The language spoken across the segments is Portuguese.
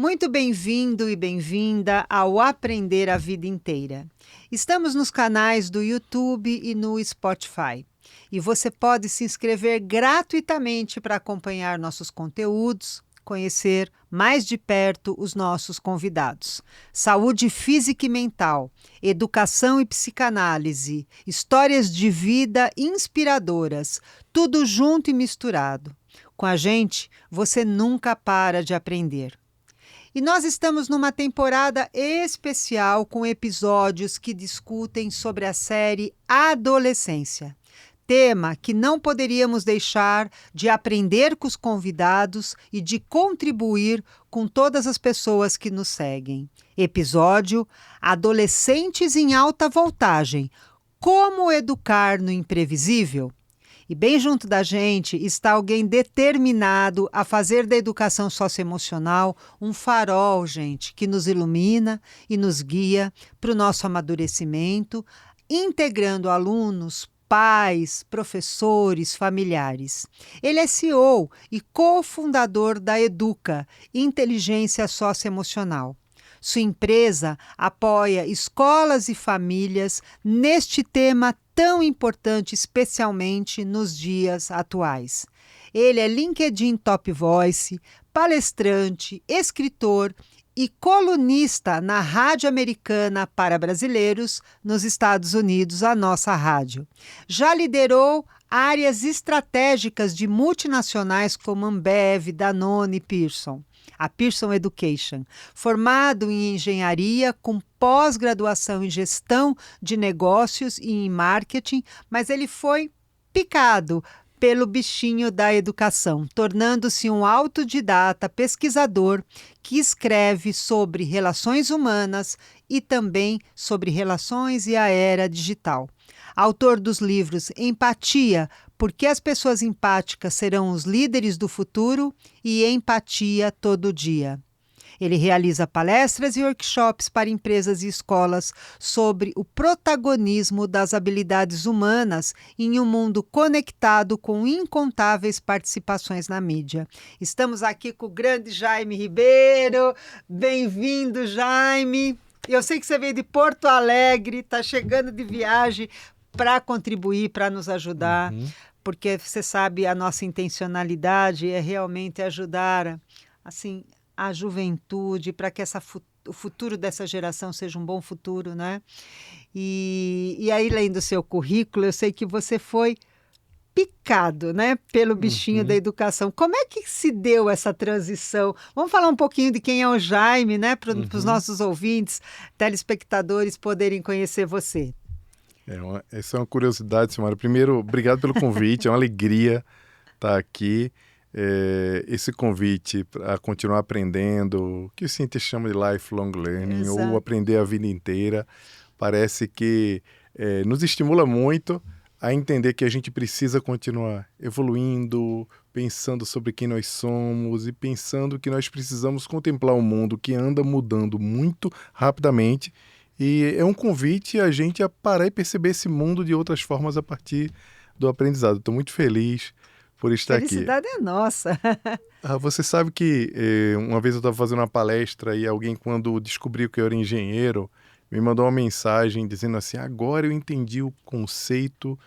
Muito bem-vindo e bem-vinda ao Aprender a Vida Inteira. Estamos nos canais do YouTube e no Spotify. E você pode se inscrever gratuitamente para acompanhar nossos conteúdos, conhecer mais de perto os nossos convidados. Saúde física e mental, educação e psicanálise, histórias de vida inspiradoras, tudo junto e misturado. Com a gente, você nunca para de aprender. E nós estamos numa temporada especial com episódios que discutem sobre a série Adolescência. Tema que não poderíamos deixar de aprender com os convidados e de contribuir com todas as pessoas que nos seguem. Episódio Adolescentes em Alta Voltagem. Como educar no imprevisível? E bem junto da gente está alguém determinado a fazer da educação socioemocional um farol, gente, que nos ilumina e nos guia para o nosso amadurecimento, integrando alunos, pais, professores, familiares. Ele é CEO e cofundador da Educa, Inteligência Socioemocional. Sua empresa apoia escolas e famílias neste tema tão importante, especialmente nos dias atuais. Ele é LinkedIn Top Voice, palestrante, escritor e colunista na Rádio Americana para Brasileiros nos Estados Unidos, a nossa rádio. Já liderou áreas estratégicas de multinacionais como Ambev, Danone e Pearson. A Pearson Education, formado em engenharia com pós-graduação em gestão de negócios e em marketing, mas ele foi picado pelo bichinho da educação, tornando-se um autodidata pesquisador que escreve sobre relações humanas e também sobre relações e a era digital. Autor dos livros Empatia, porque as pessoas empáticas serão os líderes do futuro, e Empatia Todo Dia. Ele realiza palestras e workshops para empresas e escolas sobre o protagonismo das habilidades humanas em um mundo conectado com incontáveis participações na mídia. Estamos aqui com o grande Jaime Ribeiro. Bem-vindo, Jaime. Eu sei que você veio de Porto Alegre, está chegando de viagem para contribuir, para nos ajudar, porque você sabe, a nossa intencionalidade é realmente ajudar assim, a juventude, para que o futuro dessa geração seja um bom futuro, né? E aí, além do seu currículo, eu sei que você foi picado, né, pelo bichinho da educação. Como é que se deu essa transição? Vamos falar um pouquinho de quem é o Jaime, né, para os nossos ouvintes, telespectadores poderem conhecer você. Essa é uma curiosidade, Silmara. Primeiro, obrigado pelo convite, é uma alegria estar aqui. Esse convite para continuar aprendendo, o que o cientista chama de lifelong learning, Exato. ou aprender a vida inteira, parece que nos estimula muito a entender que a gente precisa continuar evoluindo, pensando sobre quem nós somos e pensando que nós precisamos contemplar um mundo que anda mudando muito rapidamente. E é um convite a gente a parar e perceber esse mundo de outras formas a partir do aprendizado. Estou muito feliz por estar aqui. Felicidade é nossa. Você sabe que uma vez eu estava fazendo uma palestra e alguém, quando descobriu que eu era engenheiro, me mandou uma mensagem dizendo assim: agora eu entendi o conceito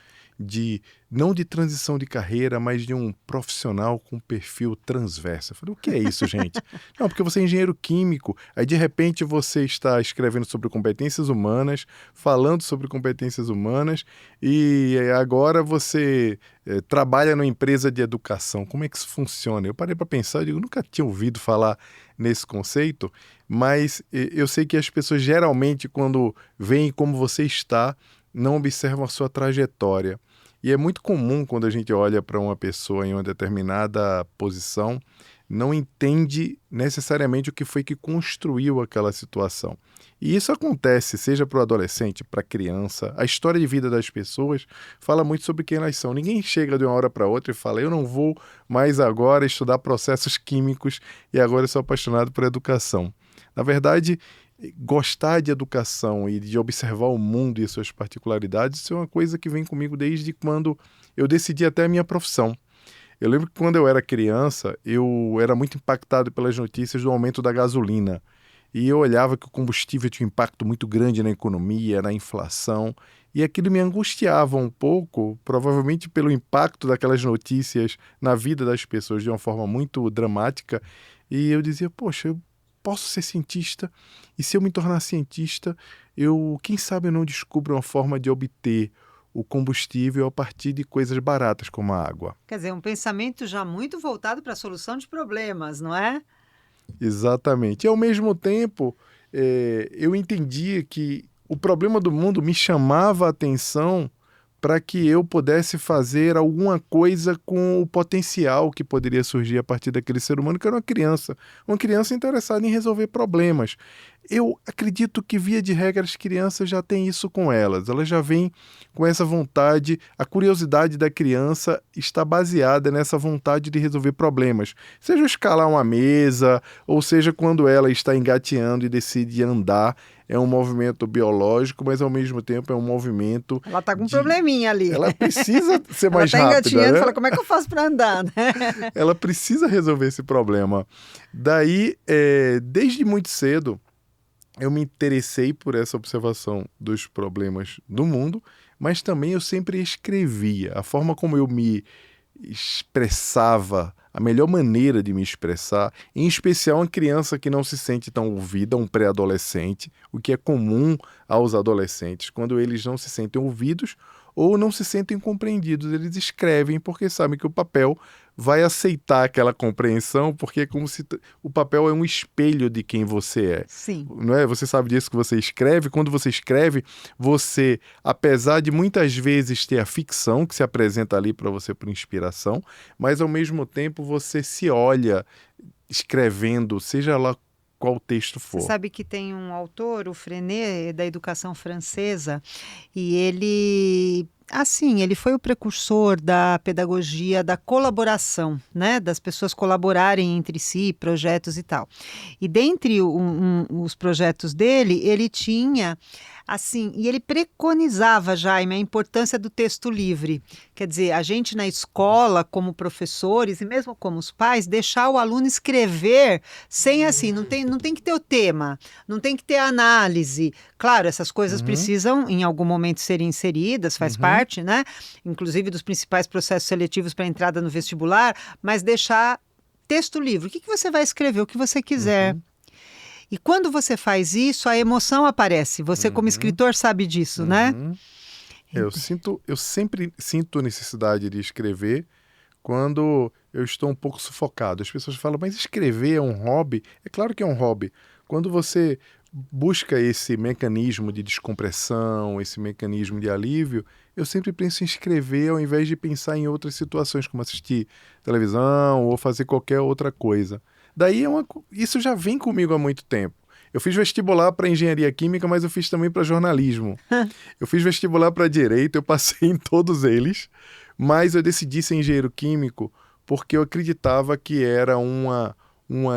não de transição de carreira, mas de um profissional com perfil transverso. Eu falei, o que é isso, gente? Não, porque você é engenheiro químico, aí de repente você está escrevendo sobre competências humanas, falando sobre competências humanas, e agora você trabalha numa empresa de educação. Como é que isso funciona? Eu parei para pensar, eu digo, nunca tinha ouvido falar nesse conceito, mas eu sei que as pessoas geralmente, quando veem como você está, não observam a sua trajetória. E é muito comum, quando a gente olha para uma pessoa em uma determinada posição, não entende necessariamente o que foi que construiu aquela situação. E isso acontece, seja para o adolescente, para a criança. A história de vida das pessoas fala muito sobre quem elas são. Ninguém chega de uma hora para outra e fala, eu não vou mais agora estudar processos químicos e agora eu sou apaixonado por educação. Na verdade, gostar de educação e de observar o mundo e suas particularidades, isso é uma coisa que vem comigo desde quando eu decidi até a minha profissão. Eu lembro que quando eu era criança, eu era muito impactado pelas notícias do aumento da gasolina. E eu olhava que o combustível tinha um impacto muito grande na economia, na inflação, e aquilo me angustiava um pouco, provavelmente pelo impacto daquelas notícias na vida das pessoas de uma forma muito dramática. E eu dizia, poxa, eu posso ser cientista, e se eu me tornar cientista, quem sabe eu não descubro uma forma de obter o combustível a partir de coisas baratas como a água. Quer dizer, um pensamento já muito voltado para a solução de problemas, não é? Exatamente. E ao mesmo tempo, eu entendia que o problema do mundo me chamava a atenção para que eu pudesse fazer alguma coisa com o potencial que poderia surgir a partir daquele ser humano, que era uma criança interessada em resolver problemas. Eu acredito que, via de regra, as crianças já têm isso com elas já vêm com essa vontade, a curiosidade da criança está baseada nessa vontade de resolver problemas, seja escalar uma mesa, ou seja quando ela está engateando e decide andar. É um movimento biológico, mas ao mesmo tempo é um movimento... Ela está com um probleminha ali. Ela precisa ser mais rápida. Ela está engatinhando, né? fala, como é que eu faço para andar? Né? Ela precisa resolver esse problema. Daí, desde muito cedo, eu me interessei por essa observação dos problemas do mundo, mas também eu sempre escrevia. A forma como eu me expressava, a melhor maneira de me expressar, em especial uma criança que não se sente tão ouvida, um pré-adolescente, o que é comum aos adolescentes, quando eles não se sentem ouvidos ou não se sentem compreendidos. Eles escrevem porque sabem que o papel vai aceitar aquela compreensão, porque é como se o papel é um espelho de quem você é. Sim. Não é? Você sabe disso que você escreve. Quando você escreve, você, apesar de muitas vezes ter a ficção que se apresenta ali para você por inspiração, mas ao mesmo tempo você se olha escrevendo, seja lá qual texto for. Você sabe que tem um autor, o Freinet, da educação francesa, e ele foi o precursor da pedagogia da colaboração, né? Das pessoas colaborarem entre si, projetos e tal. E dentre os projetos dele, ele tinha, e ele preconizava, Jaime, a importância do texto livre. Quer dizer, a gente na escola, como professores e mesmo como os pais, deixar o aluno escrever sem não tem que ter o tema, não tem que ter a análise. Claro, essas coisas precisam em algum momento serem inseridas, faz parte, né? Inclusive dos principais processos seletivos para entrada no vestibular, mas deixar texto livre. O que você vai escrever? O que você quiser. E quando você faz isso, a emoção aparece. Você, como escritor, sabe disso, né? Eu sempre sinto necessidade de escrever quando eu estou um pouco sufocado. As pessoas falam, mas escrever é um hobby? É claro que é um hobby. Quando você busca esse mecanismo de descompressão, esse mecanismo de alívio, eu sempre penso em escrever ao invés de pensar em outras situações, como assistir televisão ou fazer qualquer outra coisa. Daí isso já vem comigo há muito tempo. Eu fiz vestibular para engenharia química, mas eu fiz também para jornalismo. Eu fiz vestibular para direito, eu passei em todos eles, mas eu decidi ser engenheiro químico porque eu acreditava que era uma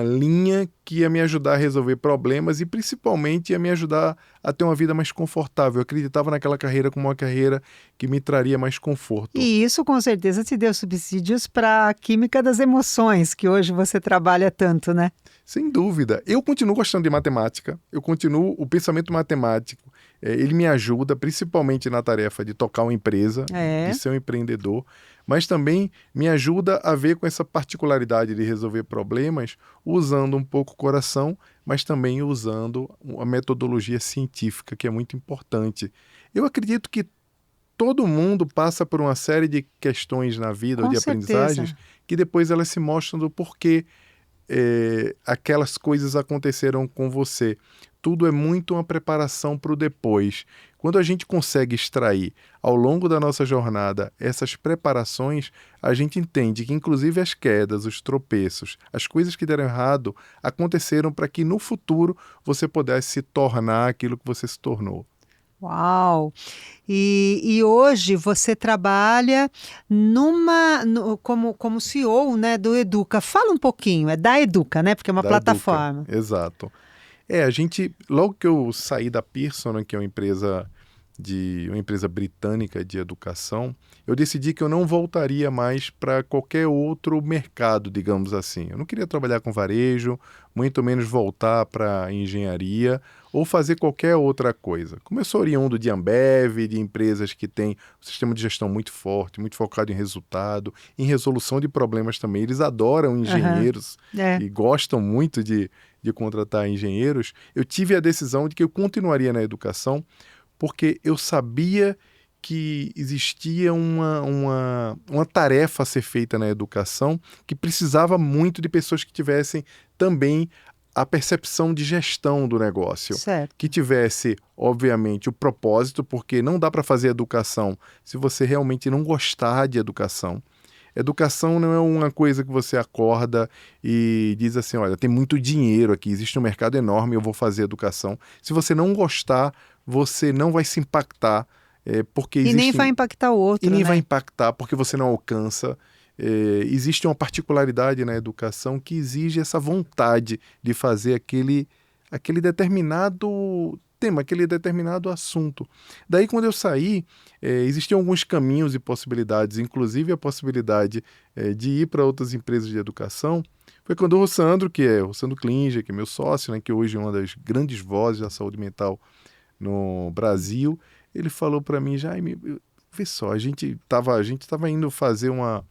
linha que ia me ajudar a resolver problemas e principalmente ia me ajudar a ter uma vida mais confortável. Eu acreditava naquela carreira como uma carreira que me traria mais conforto. E isso com certeza te deu subsídios para a química das emoções, que hoje você trabalha tanto, né? Sem dúvida. Eu continuo gostando de matemática, o pensamento matemático, ele me ajuda principalmente na tarefa de tocar uma empresa, de ser um empreendedor, mas também me ajuda a ver com essa particularidade de resolver problemas usando um pouco o coração, mas também usando a metodologia científica, que é muito importante. Eu acredito que todo mundo passa por uma série de questões na vida ou de aprendizagens que depois elas se mostram do porquê aquelas coisas aconteceram com você. Tudo é muito uma preparação para o depois. Quando a gente consegue extrair ao longo da nossa jornada essas preparações, a gente entende que inclusive as quedas, os tropeços, as coisas que deram errado aconteceram para que no futuro você pudesse se tornar aquilo que você se tornou. Uau! E hoje você trabalha como CEO, né, do Educa. Fala um pouquinho, é da Educa, né? Porque é uma plataforma. Educa, exato. Logo que eu saí da Pearson, né, que é uma empresa de uma empresa britânica de educação, eu decidi que eu não voltaria mais para qualquer outro mercado, digamos assim. Eu não queria trabalhar com varejo, muito menos voltar para engenharia ou fazer qualquer outra coisa. Como eu sou oriundo de Ambev, de empresas que têm um sistema de gestão muito forte, muito focado em resultado, em resolução de problemas também. Eles adoram engenheiros e gostam muito de contratar engenheiros. Eu tive a decisão de que eu continuaria na educação, porque eu sabia que existia uma tarefa a ser feita na educação que precisava muito de pessoas que tivessem também a percepção de gestão do negócio. Certo. Que tivesse, obviamente, o propósito, porque não dá para fazer educação se você realmente não gostar de educação. Educação não é uma coisa que você acorda e diz assim, olha, tem muito dinheiro aqui, existe um mercado enorme, eu vou fazer educação. Se você não gostar, você não vai se impactar, porque E nem vai impactar o outro, E nem né? vai impactar porque você não alcança. Existe uma particularidade na educação que exige essa vontade de fazer aquele determinado tema, aquele determinado assunto. Daí, quando eu saí, existiam alguns caminhos e possibilidades, inclusive a possibilidade de ir para outras empresas de educação. Foi quando o Rossandro, o Rossandro Klinger, que é meu sócio, né, que hoje é uma das grandes vozes da saúde mental no Brasil, ele falou para mim, Jaime, vê só, a gente tava indo fazer uma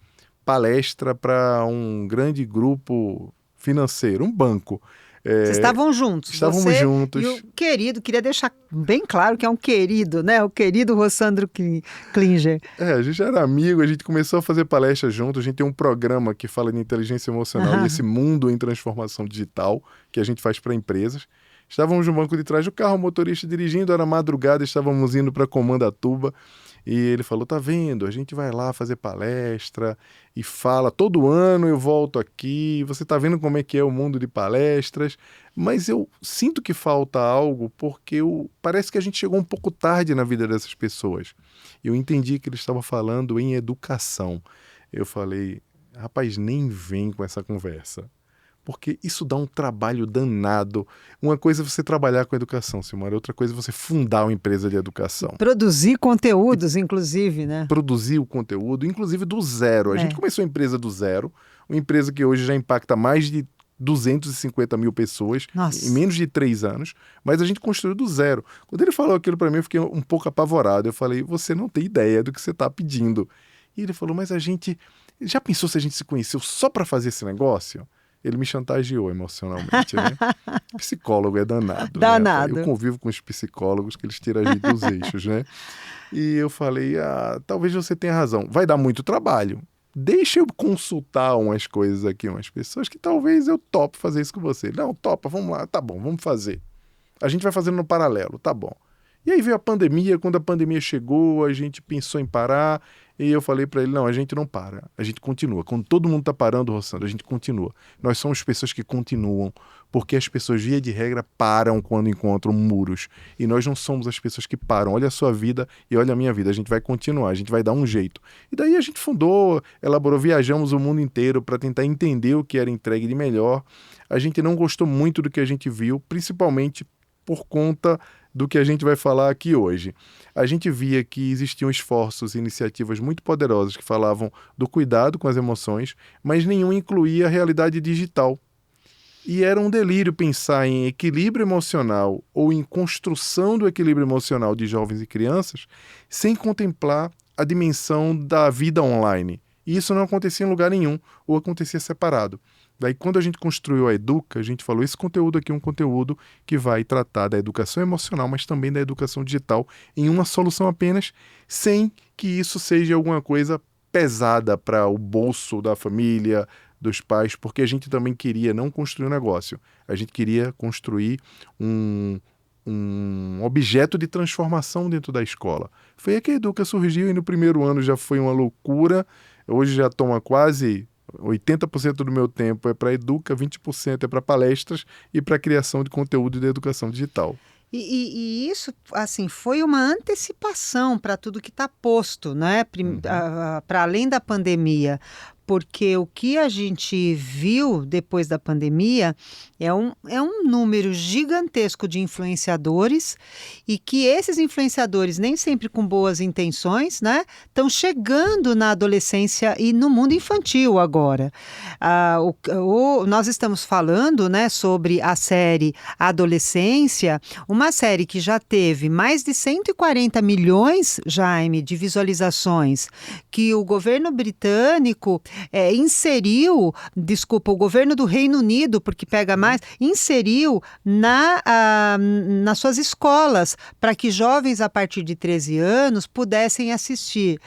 palestra para um grande grupo financeiro, um banco. Vocês estavam juntos. Estávamos Você juntos. E o querido, queria deixar bem claro que é um querido, né? O querido Rossandro Klinger. A gente era amigo, a gente começou a fazer palestra junto, a gente tem um programa que fala de inteligência emocional e esse mundo em transformação digital que a gente faz para empresas. Estávamos no banco de trás do carro, o motorista dirigindo, era madrugada, estávamos indo para Comandatuba e ele falou, tá vendo, a gente vai lá fazer palestra e fala, todo ano eu volto aqui, você tá vendo como é que é o mundo de palestras, mas eu sinto que falta algo porque parece que a gente chegou um pouco tarde na vida dessas pessoas. Eu entendi que ele estava falando em educação. Eu falei, rapaz, nem vem com essa conversa. Porque isso dá um trabalho danado. Uma coisa é você trabalhar com educação, Silmara, outra coisa é você fundar uma empresa de educação. Produzir conteúdos, inclusive, né? Produzir o conteúdo, inclusive do zero. A gente começou a empresa do zero, uma empresa que hoje já impacta mais de 250 mil pessoas em menos de 3 anos, mas a gente construiu do zero. Quando ele falou aquilo para mim, eu fiquei um pouco apavorado. Eu falei, você não tem ideia do que você está pedindo. E ele falou, mas a gente... Já pensou se a gente se conheceu só para fazer esse negócio? Ele me chantageou emocionalmente, né? Psicólogo é danado. Danado. Né? Eu convivo com os psicólogos que eles tiram a gente dos eixos, né? E eu falei, talvez você tenha razão. Vai dar muito trabalho. Deixa eu consultar umas coisas aqui, umas pessoas que talvez eu tope fazer isso com você. Não, topa, vamos lá. Tá bom, vamos fazer. A gente vai fazendo no paralelo, tá bom. E aí veio a pandemia, quando a pandemia chegou, a gente pensou em parar, e eu falei para ele, não, a gente não para, a gente continua. Quando todo mundo tá parando, Rossandro, a gente continua. Nós somos pessoas que continuam, porque as pessoas, via de regra, param quando encontram muros. E nós não somos as pessoas que param. Olha a sua vida e olha a minha vida, a gente vai continuar, a gente vai dar um jeito. E daí a gente fundou, elaborou, viajamos o mundo inteiro para tentar entender o que era entregue de melhor. A gente não gostou muito do que a gente viu, principalmente por conta do que a gente vai falar aqui hoje. A gente via que existiam esforços e iniciativas muito poderosas que falavam do cuidado com as emoções, mas nenhum incluía a realidade digital. E era um delírio pensar em equilíbrio emocional ou em construção do equilíbrio emocional de jovens e crianças sem contemplar a dimensão da vida online. E isso não acontecia em lugar nenhum, ou acontecia separado. Daí, quando a gente construiu a Educa, a gente falou, esse conteúdo aqui é um conteúdo que vai tratar da educação emocional, mas também da educação digital, em uma solução apenas, sem que isso seja alguma coisa pesada para o bolso da família, dos pais, porque a gente também queria não construir um negócio, a gente queria construir um objeto de transformação dentro da escola. Foi aí que a Educa surgiu e no primeiro ano já foi uma loucura, hoje já toma quase 80% do meu tempo é para Educa, 20% é para palestras e para criação de conteúdo de educação digital. E isso, assim, foi uma antecipação para tudo que está posto, né? Para além da pandemia, porque o que a gente viu depois da pandemia é um número gigantesco de influenciadores e que esses influenciadores, nem sempre com boas intenções, né, estão chegando na adolescência e no mundo infantil agora. Nós estamos falando, né, sobre a série Adolescência, uma série que já teve mais de 140 milhões, Jaime, de visualizações, que o governo britânico o governo do Reino Unido, porque pega mais, inseriu nas suas escolas para que jovens a partir de 13 anos pudessem assistir.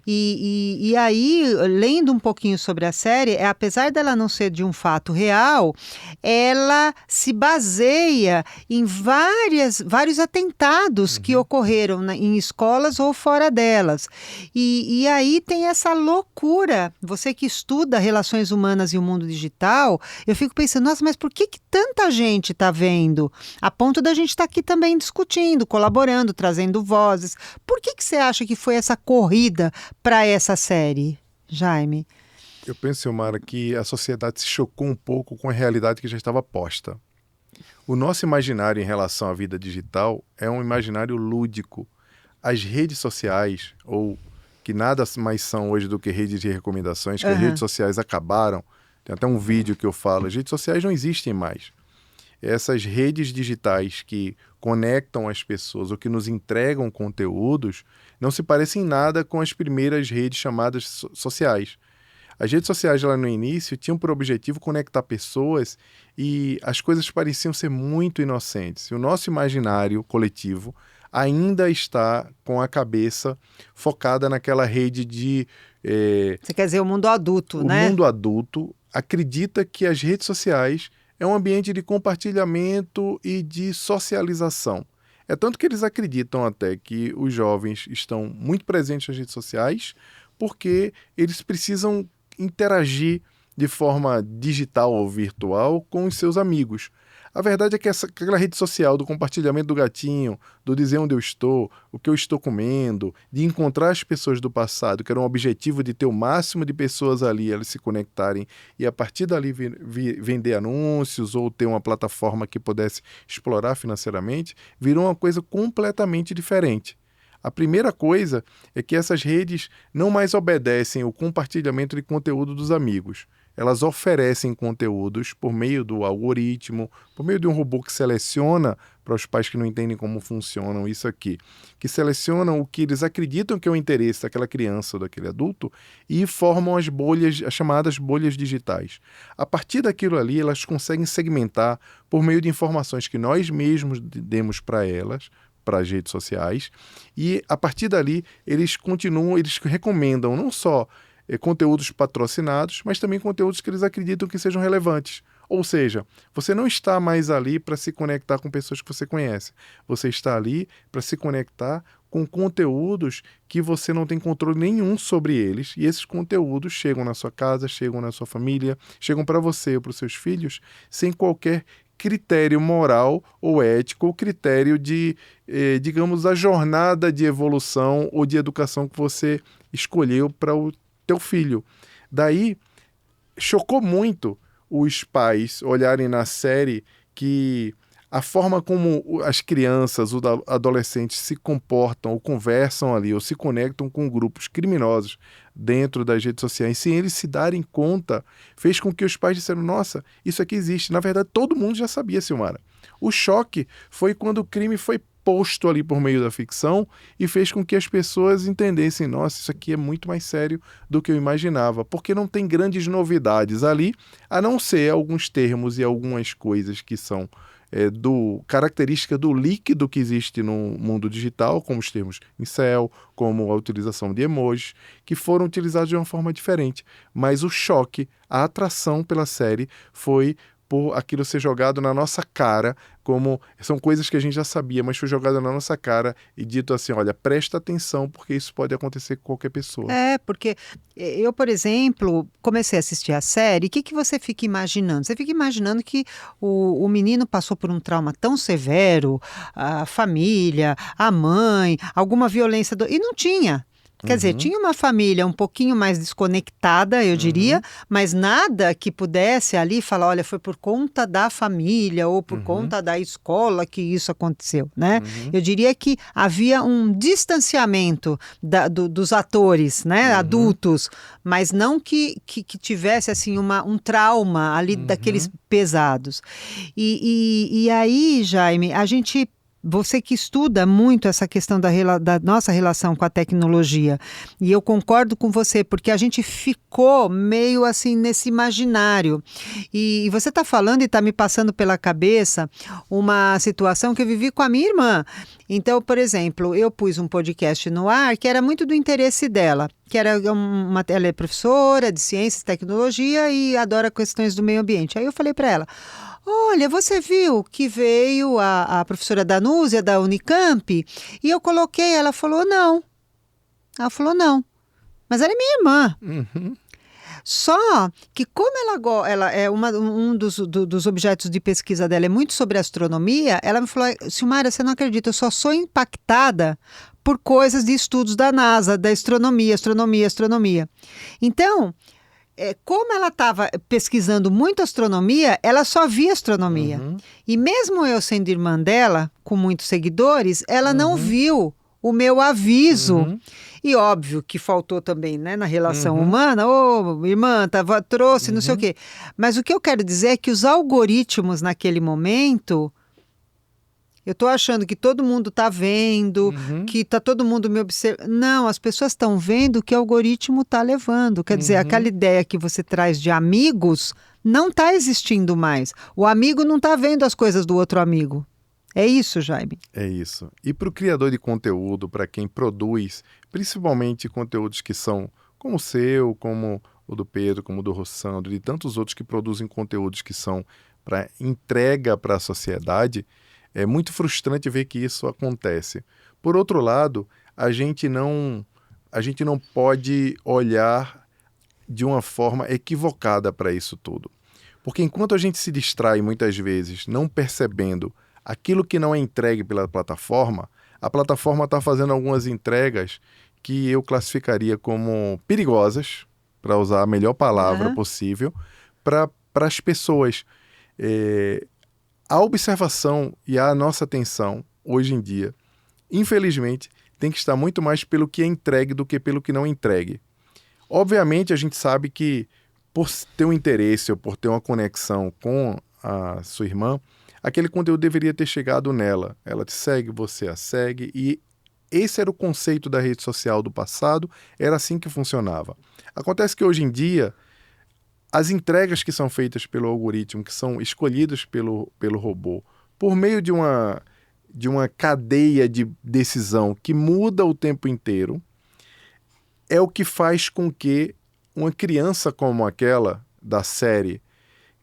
E aí, lendo um pouquinho sobre a série, apesar dela não ser de um fato real, ela se baseia em vários atentados que ocorreram em escolas ou fora delas. E aí tem essa loucura. Você que estuda relações humanas e o mundo digital, eu fico pensando, nossa, mas por que tanta gente está vendo? A ponto da gente estar aqui também discutindo, colaborando, trazendo vozes. Por que você acha que foi essa corrida para essa série, Jaime? Eu penso, Silmara, que a sociedade se chocou um pouco com a realidade que já estava posta. O nosso imaginário em relação à vida digital é um imaginário lúdico. As redes sociais, ou que nada mais são hoje do que redes de recomendações, que as redes sociais acabaram. Tem até um vídeo que eu falo, as redes sociais não existem mais. Essas redes digitais que conectam as pessoas ou que nos entregam conteúdos não se parecem em nada com as primeiras redes chamadas sociais. As redes sociais lá no início tinham por objetivo conectar pessoas e as coisas pareciam ser muito inocentes. E o nosso imaginário coletivo ainda está com a cabeça focada naquela rede de... Você quer dizer o mundo adulto, né? O mundo adulto acredita que as redes sociais é um ambiente de compartilhamento e de socialização. É tanto que eles acreditam até que os jovens estão muito presentes nas redes sociais porque eles precisam interagir de forma digital ou virtual com os seus amigos. A verdade é que aquela rede social do compartilhamento do gatinho, do dizer onde eu estou, o que eu estou comendo, de encontrar as pessoas do passado, que era um objetivo de ter o máximo de pessoas ali, elas se conectarem e a partir dali vender anúncios ou ter uma plataforma que pudesse explorar financeiramente, virou uma coisa completamente diferente. A primeira coisa é que essas redes não mais obedecem o compartilhamento de conteúdo dos amigos. Elas oferecem conteúdos por meio do algoritmo, por meio de um robô que seleciona, para os pais que não entendem como funcionam isso aqui, que selecionam o que eles acreditam que é o interesse daquela criança ou daquele adulto e formam as bolhas, as chamadas bolhas digitais. A partir daquilo ali, elas conseguem segmentar por meio de informações que nós mesmos demos para elas, para as redes sociais, e a partir dali eles recomendam não só conteúdos patrocinados, mas também conteúdos que eles acreditam que sejam relevantes. Ou seja, você não está mais ali para se conectar com pessoas que você conhece. Você está ali para se conectar com conteúdos que você não tem controle nenhum sobre eles, e esses conteúdos chegam na sua casa, chegam na sua família, chegam para você ou para os seus filhos, sem qualquer critério moral ou ético, ou critério de, digamos, a jornada de evolução ou de educação que você escolheu para o teu filho. Daí, chocou muito os pais olharem na série que a forma como as crianças, os adolescentes se comportam ou conversam ali, ou se conectam com grupos criminosos dentro das redes sociais, sem eles se darem conta, fez com que os pais disseram, nossa, isso aqui existe. Na verdade, todo mundo já sabia, Silmara. O choque foi quando o crime foi posto ali por meio da ficção e fez com que as pessoas entendessem, nossa, isso aqui é muito mais sério do que eu imaginava, porque não tem grandes novidades ali, a não ser alguns termos e algumas coisas que são característica do líquido que existe no mundo digital, como os termos incel, como a utilização de emojis, que foram utilizados de uma forma diferente. Mas o choque, a atração pela série foi por aquilo ser jogado na nossa cara, como são coisas que a gente já sabia, mas foi jogado na nossa cara e dito assim, olha, presta atenção, porque isso pode acontecer com qualquer pessoa. Porque eu, por exemplo, comecei a assistir a série, o que você fica imaginando? Você fica imaginando que o menino passou por um trauma tão severo, a família, a mãe, alguma violência, e não tinha. Quer dizer, tinha uma família um pouquinho mais desconectada, eu diria, mas nada que pudesse ali falar, olha, foi por conta da família ou por conta da escola que isso aconteceu, né? Eu diria que havia um distanciamento dos atores, né, adultos, mas não que tivesse, assim, um trauma ali daqueles pesados. E aí, Jaime, você que estuda muito essa questão da nossa relação com a tecnologia, e eu concordo com você, porque a gente ficou meio assim nesse imaginário. E você está falando e está me passando pela cabeça uma situação que eu vivi com a minha irmã. Então, por exemplo, eu pus um podcast no ar que era muito do interesse dela, que era ela é professora de ciência e tecnologia e adora questões do meio ambiente. Aí eu falei para ela, olha, você viu que veio a professora Danúzia da Unicamp e eu coloquei, ela falou não. Ela falou não, mas ela é minha irmã. Só que como ela é um dos objetos de pesquisa dela é muito sobre astronomia, ela me falou, Silmara, você não acredita, eu só sou impactada por coisas de estudos da NASA, da astronomia. Então, como ela estava pesquisando muito astronomia, ela só via astronomia. E mesmo eu sendo irmã dela, com muitos seguidores, ela não viu o meu aviso. E óbvio que faltou também, né, na relação humana, irmã, trouxe, não sei o quê. Mas o que eu quero dizer é que os algoritmos naquele momento, eu estou achando que todo mundo está vendo, que está todo mundo me observando. Não, as pessoas estão vendo o que o algoritmo está levando. Quer dizer, aquela ideia que você traz de amigos não está existindo mais. O amigo não está vendo as coisas do outro amigo. É isso, Jaime? É isso. E para o criador de conteúdo, para quem produz, principalmente conteúdos que são como o seu, como o do Pedro, como o do Rossandro, e tantos outros que produzem conteúdos que são para entrega para a sociedade, é muito frustrante ver que isso acontece. Por outro lado, a gente não pode olhar de uma forma equivocada para isso tudo. Porque enquanto a gente se distrai muitas vezes não percebendo aquilo que não é entregue pela plataforma, a plataforma está fazendo algumas entregas que eu classificaria como perigosas, para usar a melhor palavra possível, para as pessoas. A observação e a nossa atenção, hoje em dia, infelizmente, tem que estar muito mais pelo que é entregue do que pelo que não é entregue. Obviamente, a gente sabe que, por ter um interesse ou por ter uma conexão com a sua irmã, aquele conteúdo deveria ter chegado nela. Ela te segue, você a segue, e esse era o conceito da rede social do passado, era assim que funcionava. Acontece que hoje em dia, as entregas que são feitas pelo algoritmo, que são escolhidas pelo robô, por meio de uma cadeia de decisão que muda o tempo inteiro, é o que faz com que uma criança como aquela da série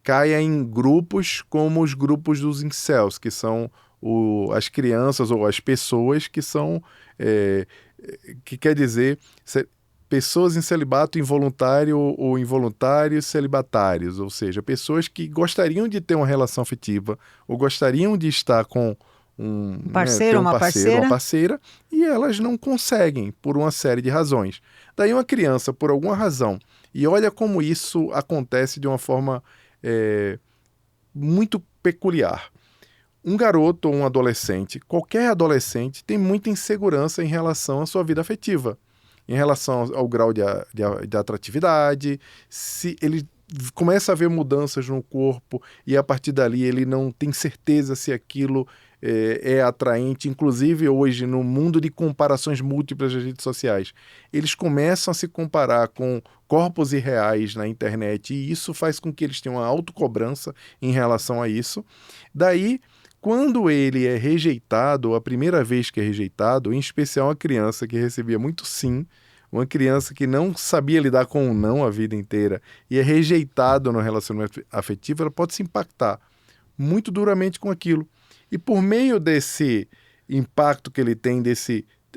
caia em grupos como os grupos dos incels, que são as crianças ou as pessoas que são, que quer dizer, pessoas em celibato involuntário ou involuntários celibatários, ou seja, pessoas que gostariam de ter uma relação afetiva ou gostariam de estar com um parceiro, uma parceira, e elas não conseguem por uma série de razões. Daí uma criança, por alguma razão, e olha como isso acontece de uma forma muito peculiar. Um garoto ou um adolescente, qualquer adolescente, tem muita insegurança em relação à sua vida afetiva, em relação ao grau de atratividade, se ele começa a ver mudanças no corpo e a partir dali ele não tem certeza se aquilo é atraente. Inclusive hoje, no mundo de comparações múltiplas das redes sociais, eles começam a se comparar com corpos irreais na internet e isso faz com que eles tenham uma autocobrança em relação a isso. Daí, quando ele é rejeitado, a primeira vez que é rejeitado, em especial uma criança que recebia muito sim, uma criança que não sabia lidar com o não a vida inteira e é rejeitado no relacionamento afetivo, ela pode se impactar muito duramente com aquilo. E por meio desse impacto que ele tem,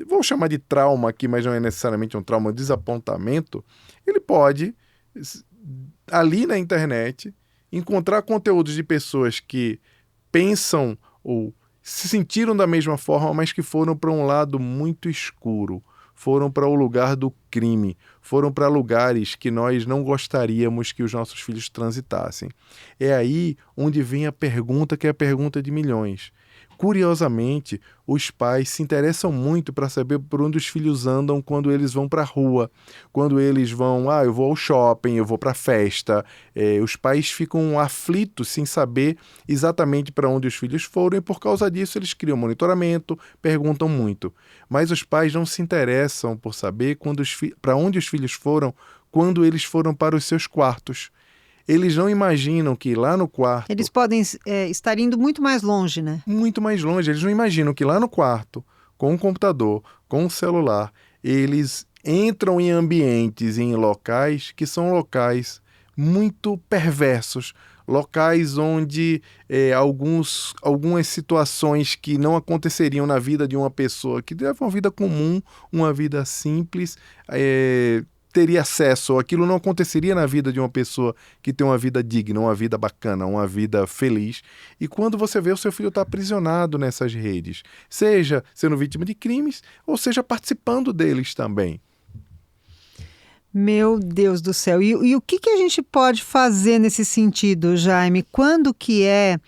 vou chamar de trauma aqui, mas não é necessariamente um trauma, um desapontamento, ele pode, ali na internet, encontrar conteúdos de pessoas que pensam ou se sentiram da mesma forma, mas que foram para um lado muito escuro. foram para o lugar do crime, foram para lugares que nós não gostaríamos que os nossos filhos transitassem. É aí onde vem a pergunta que é a pergunta de milhões. Curiosamente, os pais se interessam muito para saber por onde os filhos andam quando eles vão para a rua, quando eles vão, eu vou ao shopping, eu vou para a festa. Os pais ficam aflitos sem saber exatamente para onde os filhos foram e por causa disso eles criam monitoramento, perguntam muito. Mas os pais não se interessam por saber para onde os filhos foram quando eles foram para os seus quartos. Eles não imaginam que lá no quarto... Eles podem estar indo muito mais longe, né? Muito mais longe. Eles não imaginam que lá no quarto, com o computador, com o celular, eles entram em ambientes, em locais que são locais muito perversos, locais onde algumas situações que não aconteceriam na vida de uma pessoa que leva uma vida comum, uma vida simples, teria acesso, aquilo não aconteceria na vida de uma pessoa que tem uma vida digna, uma vida bacana, uma vida feliz. E quando você vê o seu filho está aprisionado nessas redes, seja sendo vítima de crimes, ou seja participando deles também. Meu Deus do céu. E o que a gente pode fazer nesse sentido, Jaime? Quando que é...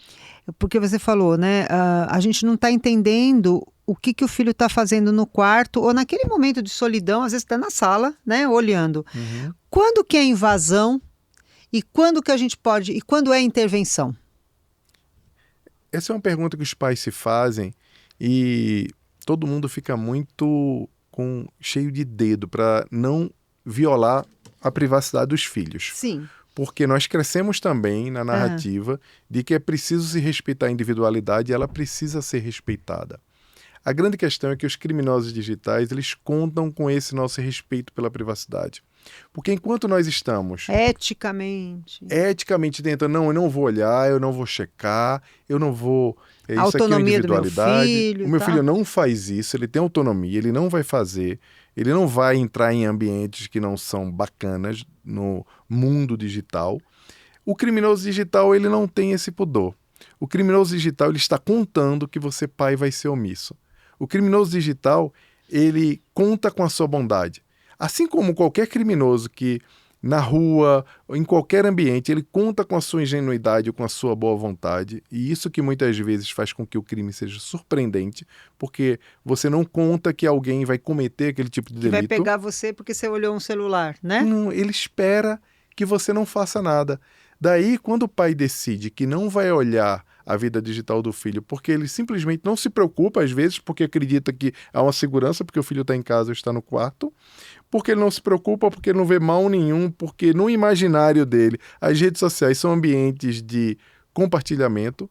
Porque você falou, né? A gente não está entendendo o que o filho está fazendo no quarto ou naquele momento de solidão, às vezes está na sala, né? Olhando. Uhum. Quando que é invasão e quando que a gente pode... E quando é intervenção? Essa é uma pergunta que os pais se fazem e todo mundo fica muito cheio de dedo para não violar a privacidade dos filhos. Sim. Porque nós crescemos também na narrativa de que é preciso se respeitar a individualidade e ela precisa ser respeitada. A grande questão é que os criminosos digitais, eles contam com esse nosso respeito pela privacidade. Porque enquanto nós estamos... Eticamente tentando, eu não vou olhar, eu não vou checar, eu não vou... Isso aqui é individualidade. Do meu filho não faz isso, ele tem autonomia, ele não vai fazer... Ele não vai entrar em ambientes que não são bacanas no mundo digital. O criminoso digital, ele não tem esse pudor. O criminoso digital, ele está contando que você, pai, vai ser omisso. O criminoso digital, ele conta com a sua bondade. Assim como qualquer criminoso que na rua, em qualquer ambiente, ele conta com a sua ingenuidade, com a sua boa vontade, e isso que muitas vezes faz com que o crime seja surpreendente, porque você não conta que alguém vai cometer aquele tipo de delito. Vai pegar você porque você olhou um celular, né? Não, ele espera que você não faça nada. Daí, quando o pai decide que não vai olhar a vida digital do filho, porque ele simplesmente não se preocupa, às vezes, porque acredita que há uma segurança, porque o filho está em casa ou está no quarto, porque ele não se preocupa, porque ele não vê mal nenhum, porque no imaginário dele as redes sociais são ambientes de compartilhamento,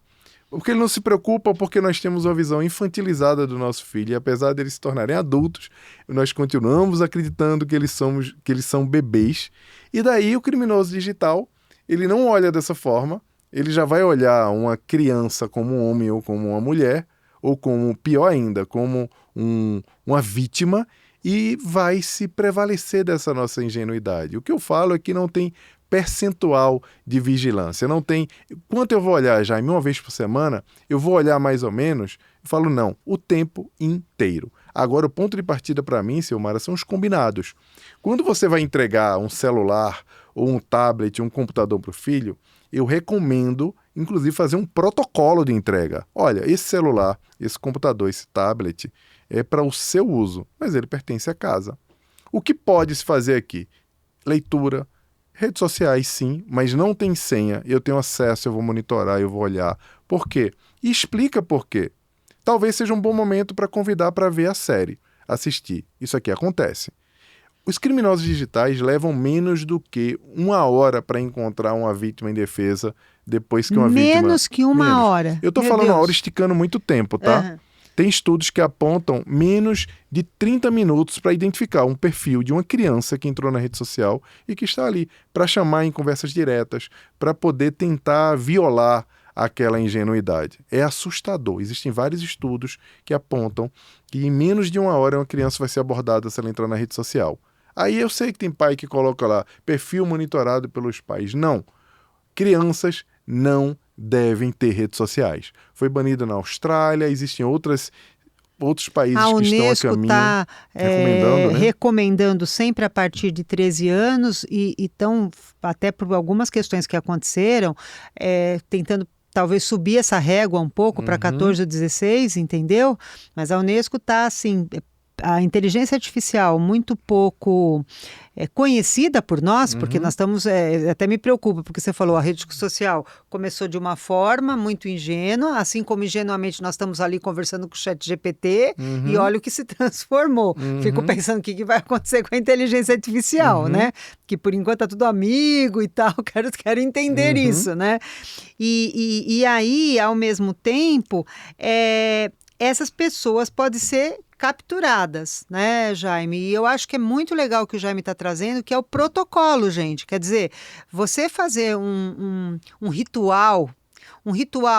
porque ele não se preocupa porque nós temos uma visão infantilizada do nosso filho, e apesar de eles se tornarem adultos, nós continuamos acreditando que eles são bebês, e daí o criminoso digital, ele não olha dessa forma, ele já vai olhar uma criança como um homem ou como uma mulher, ou como, pior ainda, como uma vítima, e vai se prevalecer dessa nossa ingenuidade. O que eu falo é que não tem percentual de vigilância, não tem... Quanto eu vou olhar, Jaime, uma vez por semana, eu vou olhar mais ou menos, eu falo não, o tempo inteiro. Agora, o ponto de partida para mim, Silmara, são os combinados. Quando você vai entregar um celular ou um tablet, um computador para o filho, eu recomendo, inclusive, fazer um protocolo de entrega. Olha, esse celular, esse computador, esse tablet é para o seu uso, mas ele pertence à casa. O que pode se fazer aqui? Leitura, redes sociais sim, mas não tem senha, eu tenho acesso, eu vou monitorar, eu vou olhar. Por quê? E explica por quê. Talvez seja um bom momento para convidar para ver a série, assistir. Isso aqui acontece. Os criminosos digitais levam menos do que 1 hora para encontrar uma vítima indefesa depois que uma vítima... Menos que uma hora. Eu estou falando 1 hora esticando muito tempo, tá? Uhum. Tem estudos que apontam menos de 30 minutos para identificar um perfil de uma criança que entrou na rede social e que está ali para chamar em conversas diretas, para poder tentar violar aquela ingenuidade. É assustador. Existem vários estudos que apontam que em menos de 1 hora uma criança vai ser abordada se ela entrar na rede social. Aí eu sei que tem pai que coloca lá perfil monitorado pelos pais. Não. Crianças não devem ter redes sociais. Foi banida na Austrália, existem outras outros países A que estão a Unesco caminho está recomendando, né? recomendando sempre a partir de 13 anos e estão, até por algumas questões que aconteceram, tentando talvez subir essa régua um pouco para 14 ou 16, entendeu? Mas a Unesco está assim, a inteligência artificial muito pouco conhecida por nós, porque nós estamos, até me preocupa, porque você falou, a rede social começou de uma forma muito ingênua, assim como ingenuamente nós estamos ali conversando com o ChatGPT e olha o que se transformou. Fico pensando o que vai acontecer com a inteligência artificial, né? Que por enquanto é tudo amigo e tal, quero entender isso, né? E aí, ao mesmo tempo, essas pessoas podem ser capturadas, né, Jaime? E eu acho que é muito legal o que o Jaime está trazendo, que é o protocolo, gente. Quer dizer, você fazer um ritual,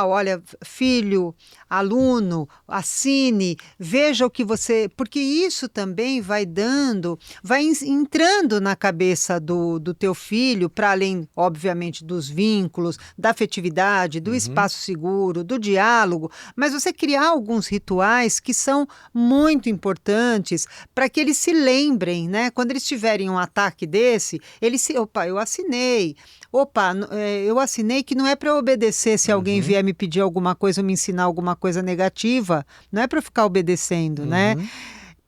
olha, filho, aluno, assine, veja o que você... Porque isso também vai entrando na cabeça do teu filho, para além, obviamente, dos vínculos, da afetividade, do espaço seguro, do diálogo, mas você criar alguns rituais que são muito importantes para que eles se lembrem, né? Quando eles tiverem um ataque desse, opa, eu assinei. Opa, eu assinei que não é para obedecer se alguém vier me pedir alguma coisa ou me ensinar alguma coisa negativa, não é para ficar obedecendo, né?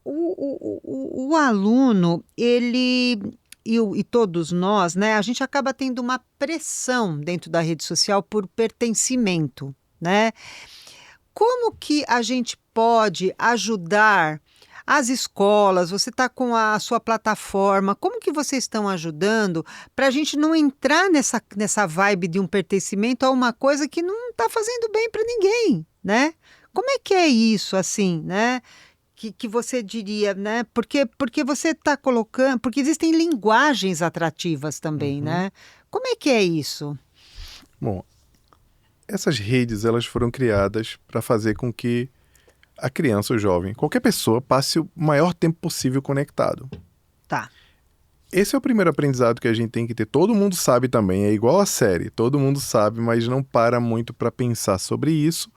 O aluno, ele e todos nós, né? A gente acaba tendo uma pressão dentro da rede social por pertencimento, né? Como que a gente pode ajudar as escolas? Você está com a sua plataforma, como que vocês estão ajudando para a gente não entrar nessa vibe de um pertencimento a uma coisa que não está fazendo bem para ninguém, né? Como é que é isso, assim, né? Que você diria, né? Porque você está colocando... Porque existem linguagens atrativas também, né? Como é que é isso? Bom, essas redes, elas foram criadas para fazer com que a criança, o jovem, qualquer pessoa passe o maior tempo possível conectado. Tá. Esse é o primeiro aprendizado que a gente tem que ter. Todo mundo sabe também, é igual a série. Todo mundo sabe, mas não para muito para pensar sobre isso,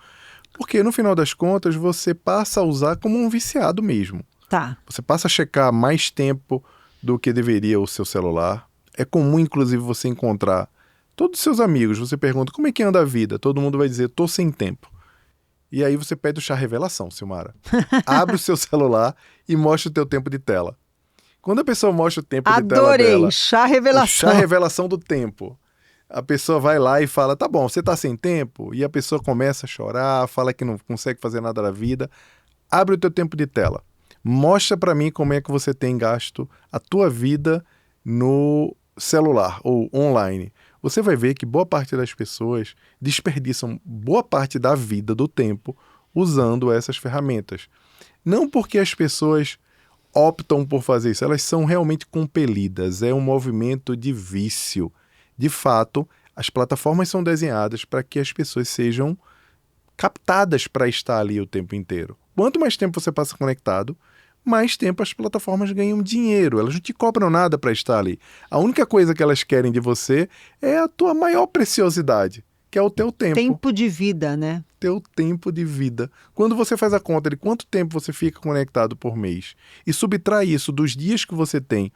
porque no final das contas você passa a usar como um viciado mesmo. Tá. Você passa a checar mais tempo do que deveria o seu celular. É comum, inclusive, você encontrar todos os seus amigos. Você pergunta, como é que anda a vida? Todo mundo vai dizer, tô sem tempo. E aí você pede o chá revelação, Silmara. Abre o seu celular e mostra o teu tempo de tela. Quando a pessoa mostra o tempo de tela dela... Adorei, chá revelação. O chá revelação do tempo. A pessoa vai lá e fala, tá bom, você tá sem tempo? E a pessoa começa a chorar, fala que não consegue fazer nada da vida. Abre o teu tempo de tela. Mostra para mim como é que você tem gasto a tua vida no celular ou online. Você vai ver que boa parte das pessoas desperdiçam boa parte da vida, do tempo, usando essas ferramentas. Não porque as pessoas optam por fazer isso, elas são realmente compelidas, é um movimento de vício. De fato, as plataformas são desenhadas para que as pessoas sejam captadas para estar ali o tempo inteiro. Quanto mais tempo você passa conectado, mais tempo as plataformas ganham dinheiro. Elas não te cobram nada para estar ali. A única coisa que elas querem de você é a tua maior preciosidade, que é o teu tempo. Tempo de vida, né? Teu tempo de vida. Quando você faz a conta de quanto tempo você fica conectado por mês e subtrai isso dos dias que você tem,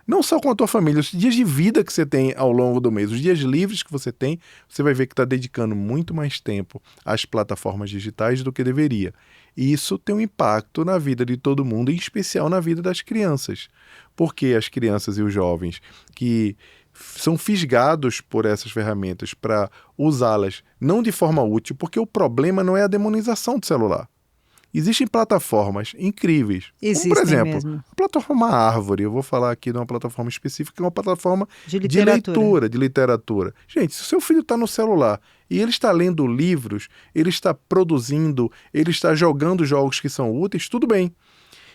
não só com a tua família, os dias de vida que você tem ao longo do mês, os dias livres que você tem, você vai ver que está dedicando muito mais tempo às plataformas digitais do que deveria. E isso tem um impacto na vida de todo mundo, em especial na vida das crianças. Porque as crianças e os jovens que são fisgados por essas ferramentas para usá-las não de forma útil, porque o problema não é a demonização do celular. Existem plataformas incríveis. Existem, como, por exemplo, mesmo. A plataforma Árvore. Eu vou falar aqui de uma plataforma específica, que é uma plataforma De leitura, de literatura. Gente, se o seu filho está no celular e ele está lendo livros, ele está produzindo, ele está jogando jogos que são úteis, tudo bem.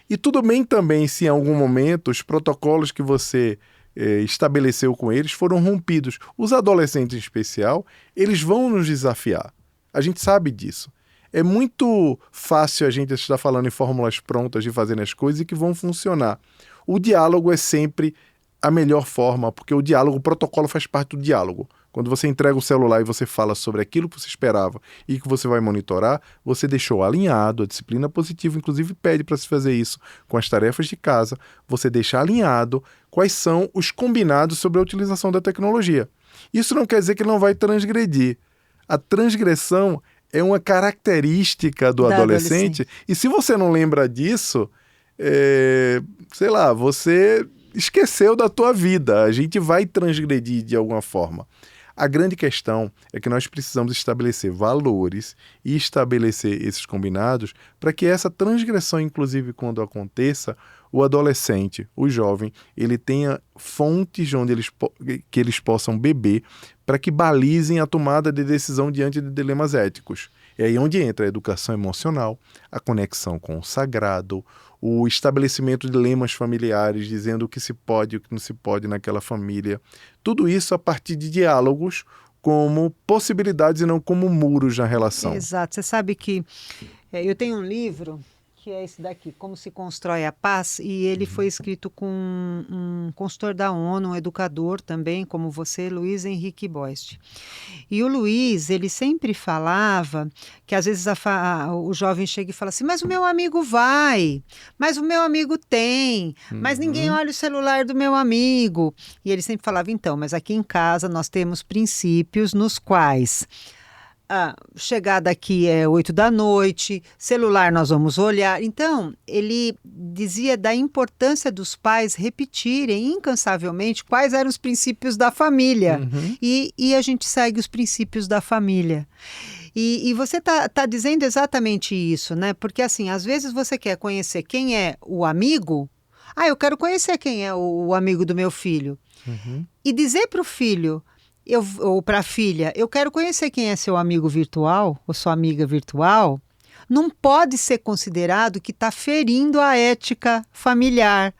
E tudo bem também se em algum momento os protocolos que você estabeleceu com eles foram rompidos. Os adolescentes em especial, eles vão nos desafiar. A gente sabe disso. É muito fácil a gente estar falando em fórmulas prontas de fazer as coisas e que vão funcionar. O diálogo é sempre a melhor forma, porque o protocolo faz parte do diálogo. Quando você entrega o celular e você fala sobre aquilo que você esperava e que você vai monitorar, você deixou alinhado, a disciplina positiva inclusive pede para se fazer isso com as tarefas de casa, você deixa alinhado quais são os combinados sobre a utilização da tecnologia. Isso não quer dizer que ele não vai transgredir. A transgressão é uma característica do adolescente, e se você não lembra disso, sei lá, você esqueceu da tua vida. A gente vai transgredir de alguma forma. A grande questão é que nós precisamos estabelecer valores e estabelecer esses combinados para que essa transgressão, inclusive quando aconteça, o adolescente, o jovem, ele tenha fontes onde que eles possam beber para que balizem a tomada de decisão diante de dilemas éticos. É aí onde entra a educação emocional, a conexão com o sagrado, o estabelecimento de lemas familiares, dizendo o que se pode e o que não se pode naquela família. Tudo isso a partir de diálogos como possibilidades e não como muros na relação. Exato. Você sabe que eu tenho um livro que é esse daqui, Como se Constrói a Paz, e ele foi escrito com um consultor da ONU, um educador também, como você, Luiz Henrique Boist. E o Luiz, ele sempre falava que às vezes o jovem chega e fala assim, mas o meu amigo vai, mas o meu amigo tem, mas ninguém olha o celular do meu amigo. E ele sempre falava, então, mas aqui em casa nós temos princípios nos quais... chegada aqui é 8 da noite, celular nós vamos olhar. Então, ele dizia da importância dos pais repetirem incansavelmente quais eram os princípios da família. E a gente segue os princípios da família. E você tá dizendo exatamente isso, né? Porque assim, às vezes você quer conhecer quem é o amigo. Eu quero conhecer quem é o amigo do meu filho. E dizer para o filho... ou para a filha, eu quero conhecer quem é seu amigo virtual ou sua amiga virtual, não pode ser considerado que está ferindo a ética familiar.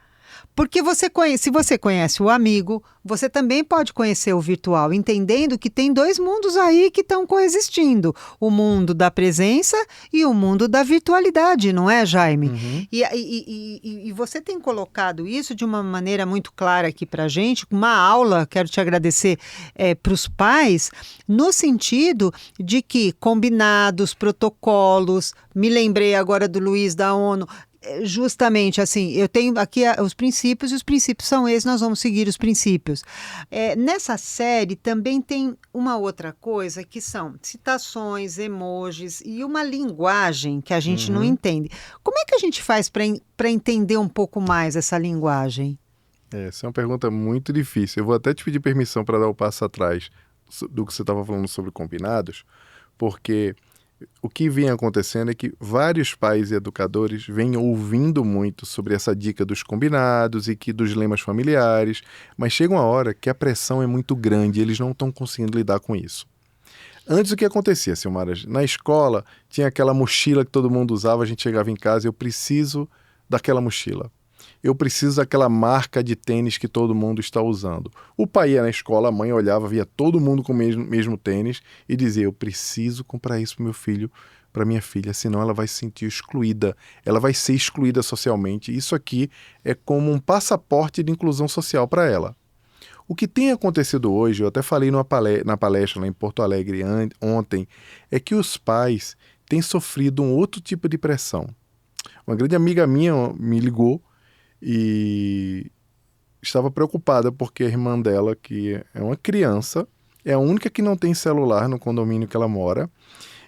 Porque se você conhece o amigo, você também pode conhecer o virtual, entendendo que tem dois mundos aí que estão coexistindo. O mundo da presença e o mundo da virtualidade, não é, Jaime? E você tem colocado isso de uma maneira muito clara aqui para a gente, uma aula, quero te agradecer, para os pais, no sentido de que combinados, protocolos, me lembrei agora do Luiz da ONU, justamente assim, eu tenho aqui os princípios, e os princípios são esses, nós vamos seguir os princípios. Nessa série também tem uma outra coisa, que são citações, emojis e uma linguagem que a gente não entende. Como é que a gente faz para entender um pouco mais essa linguagem? Essa é uma pergunta muito difícil. Eu vou até te pedir permissão para dar o passo atrás do que você estava falando sobre combinados, porque... o que vem acontecendo é que vários pais e educadores vêm ouvindo muito sobre essa dica dos combinados e dos lemas familiares, mas chega uma hora que a pressão é muito grande e eles não estão conseguindo lidar com isso. Antes, o que acontecia, Silmara? Na escola tinha aquela mochila que todo mundo usava, a gente chegava em casa e eu preciso daquela mochila. Eu preciso daquela marca de tênis que todo mundo está usando. O pai ia na escola, a mãe olhava, via todo mundo com o mesmo tênis e dizia, eu preciso comprar isso para meu filho, para minha filha, senão ela vai se sentir excluída, ela vai ser excluída socialmente. Isso aqui é como um passaporte de inclusão social para ela. O que tem acontecido hoje, eu até falei na palestra lá em Porto Alegre ontem, é que os pais têm sofrido um outro tipo de pressão. Uma grande amiga minha me ligou e estava preocupada porque a irmã dela, que é uma criança, é a única que não tem celular no condomínio que ela mora,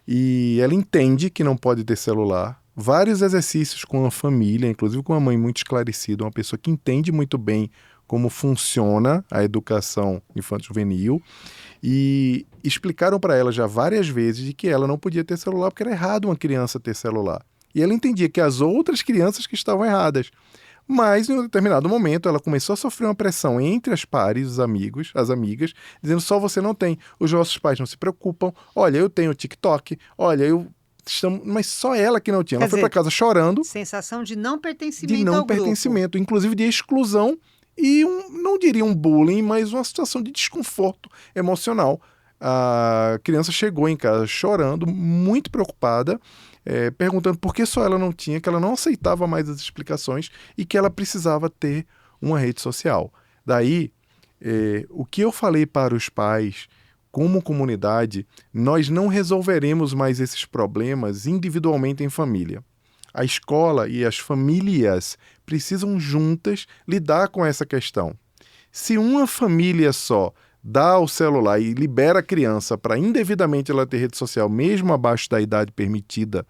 e ela entende que não pode ter celular. Vários exercícios com a família, inclusive com uma mãe muito esclarecida, uma pessoa que entende muito bem como funciona a educação infanto-juvenil, e explicaram para ela já várias vezes de que ela não podia ter celular porque era errado uma criança ter celular. E ela entendia que as outras crianças que estavam erradas. Mas, em um determinado momento, ela começou a sofrer uma pressão entre as pares, os amigos, as amigas, dizendo, só você não tem, os nossos pais não se preocupam, olha, eu tenho TikTok, olha, mas só ela que não tinha. Ela foi para casa chorando. Sensação de não pertencimento de não ao pertencimento, grupo. Inclusive de exclusão e, não diria um bullying, mas uma situação de desconforto emocional. A criança chegou em casa chorando, muito preocupada, perguntando por que só ela não tinha, que ela não aceitava mais as explicações e que ela precisava ter uma rede social. Daí, o que eu falei para os pais como comunidade, nós não resolveremos mais esses problemas individualmente em família. A escola e as famílias precisam juntas lidar com essa questão. Se uma família só dá o celular e libera a criança para indevidamente ela ter rede social, mesmo abaixo da idade permitida,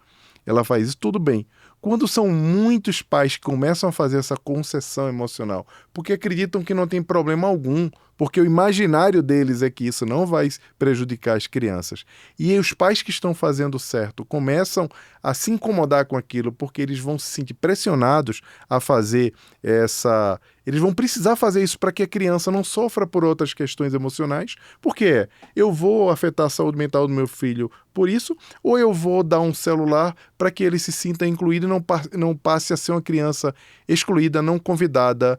ela faz isso, tudo bem. Quando são muitos pais que começam a fazer essa concessão emocional, porque acreditam que não tem problema algum, porque o imaginário deles é que isso não vai prejudicar as crianças. E os pais que estão fazendo certo começam a se incomodar com aquilo, porque eles vão se sentir pressionados a fazer essa... Eles vão precisar fazer isso para que a criança não sofra por outras questões emocionais, porque eu vou afetar a saúde mental do meu filho por isso, ou eu vou dar um celular para que ele se sinta incluído e não passe a ser uma criança excluída, não convidada,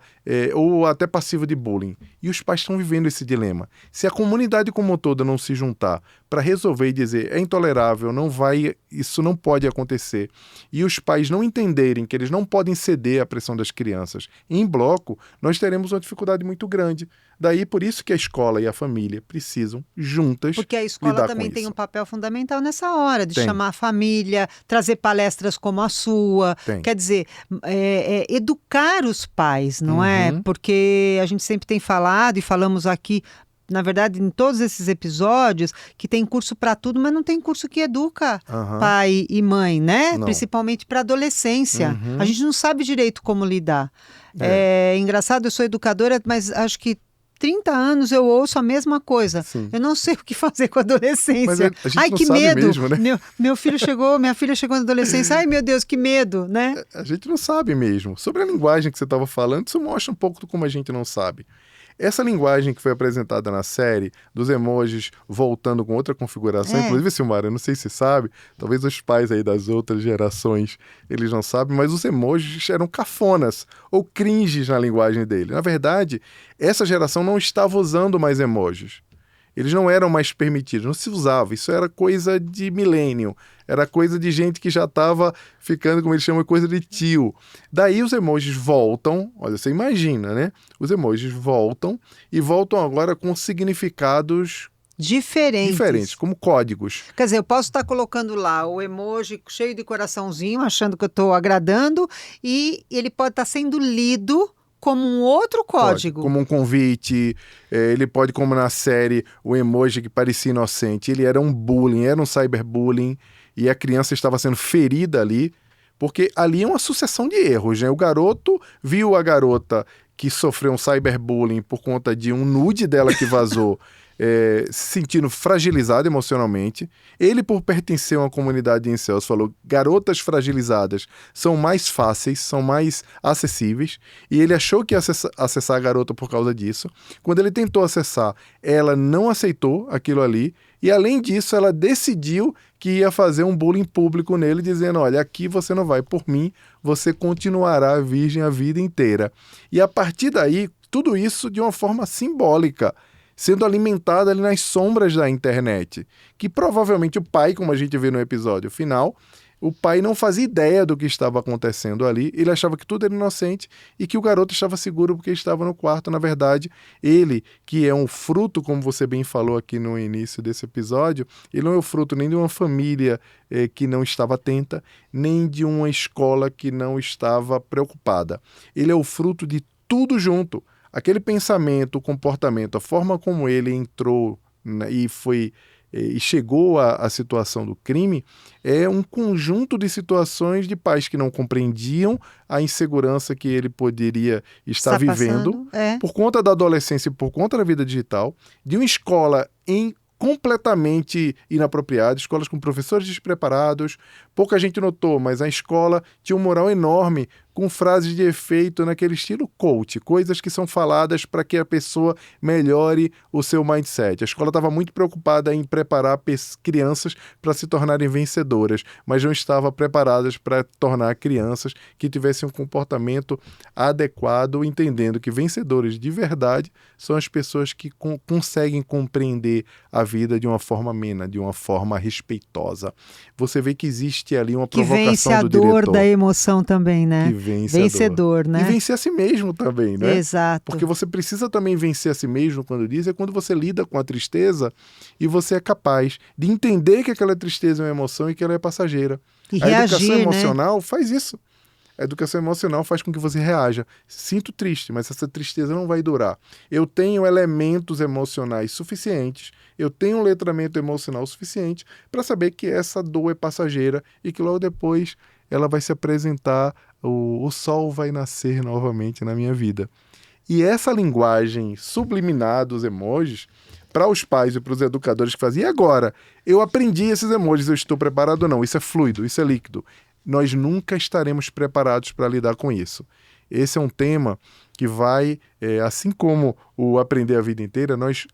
ou até passiva de bullying. E os pais estão vivendo esse dilema. Se a comunidade como um todo não se juntar para resolver e dizer é intolerável, isso não pode acontecer, e os pais não entenderem que eles não podem ceder à pressão das crianças em bloco, nós teremos uma dificuldade muito grande. Daí, por isso que a escola e a família precisam juntas. Porque a escola também tem um papel fundamental nessa hora, de chamar a família, trazer palestras como a sua. Quer dizer, educar os pais, não é? Porque a gente sempre tem falado e falamos aqui, na verdade, em todos esses episódios, que tem curso para tudo, mas não tem curso que educa pai e mãe, né? Não. Principalmente para adolescência. A gente não sabe direito como lidar. É engraçado, eu sou educadora, mas acho que 30 anos eu ouço a mesma coisa. Sim. Eu não sei o que fazer com a adolescência. Mas a gente não sabe mesmo, né? Minha filha chegou na adolescência. Ai, meu Deus, que medo, né? A gente não sabe mesmo. Sobre a linguagem que você estava falando, isso mostra um pouco do como a gente não sabe. Essa linguagem que foi apresentada na série, dos emojis voltando com outra configuração, inclusive, Silmara, eu não sei se você sabe, talvez os pais aí das outras gerações, eles não sabem, mas os emojis eram cafonas ou cringes na linguagem dele. Na verdade, essa geração não estava usando mais emojis. Eles não eram mais permitidos, não se usava. Isso era coisa de milênio, era coisa de gente que já estava ficando, como eles chamam, coisa de tio. Daí os emojis voltam, olha, você imagina, né? Os emojis voltam e voltam agora com significados diferentes, como códigos. Quer dizer, eu posso estar colocando lá o emoji cheio de coraçãozinho, achando que eu estou agradando, e ele pode estar sendo lido como um outro código. Como um convite, ele pode, como na série, o emoji que parecia inocente, ele era um bullying, era um cyberbullying, e a criança estava sendo ferida ali, porque ali é uma sucessão de erros, né? O garoto viu a garota que sofreu um cyberbullying por conta de um nude dela que vazou, se sentindo fragilizado emocionalmente. Ele, por pertencer a uma comunidade de incels, falou: garotas fragilizadas são mais fáceis, são mais acessíveis, e ele achou que ia acessar a garota por causa disso. Quando ele tentou acessar, ela não aceitou aquilo ali, e além disso ela decidiu que ia fazer um bullying público nele, dizendo: olha, aqui você não vai por mim, você continuará virgem a vida inteira. E a partir daí, tudo isso de uma forma simbólica, sendo alimentada ali nas sombras da internet, que provavelmente o pai, como a gente vê no episódio final, o pai não fazia ideia do que estava acontecendo ali, ele achava que tudo era inocente e que o garoto estava seguro porque estava no quarto. Na verdade, ele, que é um fruto, como você bem falou aqui no início desse episódio, ele não é o fruto nem de uma família que não estava atenta, nem de uma escola que não estava preocupada. Ele é o fruto de tudo junto. Aquele pensamento, o comportamento, a forma como ele entrou, né, e chegou à situação do crime, é um conjunto de situações de pais que não compreendiam a insegurança que ele poderia estar vivendo por conta da adolescência e por conta da vida digital, de uma escola completamente inapropriada, escolas com professores despreparados. Pouca gente notou, mas a escola tinha um mural enorme com frases de efeito naquele estilo coach, coisas que são faladas para que a pessoa melhore o seu mindset. A escola estava muito preocupada em preparar crianças para se tornarem vencedoras, mas não estava preparada para tornar crianças que tivessem um comportamento adequado, entendendo que vencedores de verdade são as pessoas que conseguem compreender a vida de uma forma amena, de uma forma respeitosa. Você vê que existe ali uma provocação do diretor. Que vence a dor da emoção também, né? Que Vencedor, né? E vencer a si mesmo também, né? Exato. Porque você precisa também vencer a si mesmo, quando diz, é quando você lida com a tristeza e você é capaz de entender que aquela tristeza é uma emoção e que ela é passageira. E A educação reagir, né? emocional faz isso. A educação emocional faz com que você reaja. Sinto triste, mas essa tristeza não vai durar. Eu tenho elementos emocionais suficientes, eu tenho um letramento emocional suficiente para saber que essa dor é passageira e que logo depois ela vai se apresentar, o sol vai nascer novamente na minha vida. E essa linguagem subliminar dos emojis, para os pais e para os educadores que faziam, e agora? Eu aprendi esses emojis, eu estou preparado ou não? Isso é fluido, isso é líquido. Nós nunca estaremos preparados para lidar com isso. Esse é um tema que vai, assim como o aprender a vida inteira, nós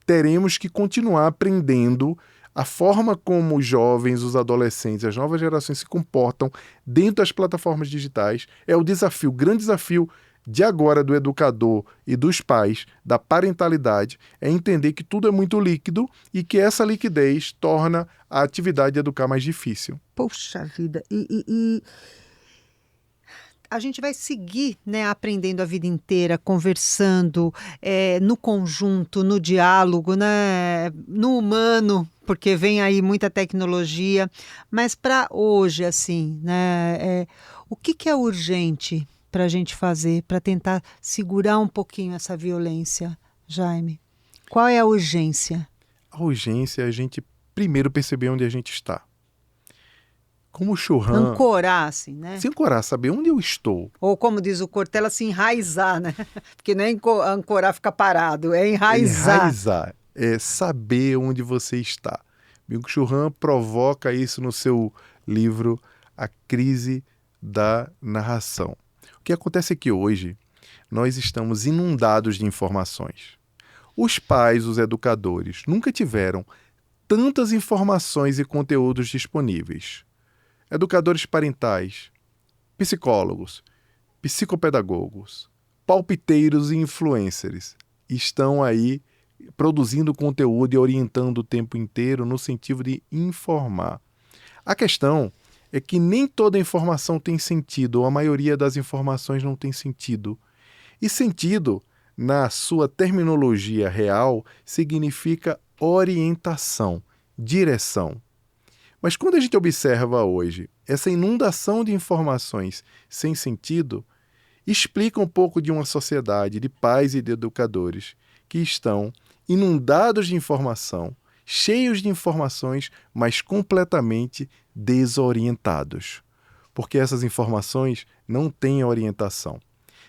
teremos que continuar aprendendo a forma como os jovens, os adolescentes, as novas gerações se comportam dentro das plataformas digitais. É o desafio, o grande desafio de agora do educador e dos pais, da parentalidade, é entender que tudo é muito líquido e que essa liquidez torna a atividade de educar mais difícil. Poxa vida, e a gente vai seguir, né, aprendendo a vida inteira, conversando, no conjunto, no diálogo, né, no humano, porque vem aí muita tecnologia, mas para hoje, assim, né, o que é urgente para a gente fazer, para tentar segurar um pouquinho essa violência, Jaime? Qual é a urgência? A urgência é a gente primeiro perceber onde a gente está. Como o Churran... Ancorar, assim, né? Se ancorar, saber onde eu estou. Ou como diz o Cortella, se enraizar, né? Porque não é ancorar, ficar parado, é enraizar. Enraizar, é saber onde você está. Byung-Chul Han provoca isso no seu livro A Crise da Narração. O que acontece é que hoje nós estamos inundados de informações. Os pais, os educadores, nunca tiveram tantas informações e conteúdos disponíveis. Educadores parentais, psicólogos, psicopedagogos, palpiteiros e influencers estão aí produzindo conteúdo e orientando o tempo inteiro no sentido de informar. A questão é que nem toda informação tem sentido, ou a maioria das informações não tem sentido. E sentido, na sua terminologia real, significa orientação, direção. Mas quando a gente observa hoje essa inundação de informações sem sentido, explica um pouco de uma sociedade de pais e de educadores que estão inundados de informação, cheios de informações, mas completamente desorientados. Porque essas informações não têm orientação.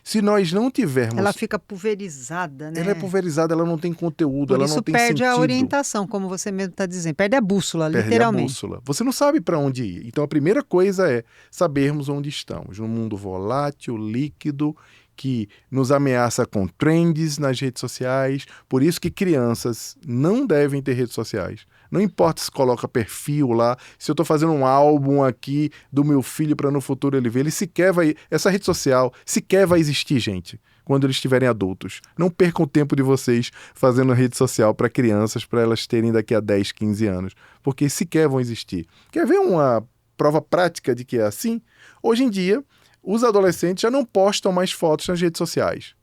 Se nós não tivermos... Ela fica pulverizada, né? Ela é pulverizada, ela não tem conteúdo, Por ela isso não tem perde sentido. a orientação, como você mesmo está dizendo. Perde a bússola, Perde literalmente. a bússola. Você não sabe para onde ir. Então a primeira coisa é sabermos onde estamos. Num mundo volátil, líquido, que nos ameaça com trends nas redes sociais. Por isso que crianças não devem ter redes sociais. Não importa se coloca perfil lá, se eu estou fazendo um álbum aqui do meu filho para no futuro ele ver, ele sequer vai... Essa rede social sequer vai existir, gente, quando eles estiverem adultos. Não percam o tempo de vocês fazendo rede social para crianças, para elas terem daqui a 10, 15 anos, porque sequer vão existir. Quer ver uma prova prática de que é assim? Hoje em dia, os adolescentes já não postam mais fotos nas redes sociais.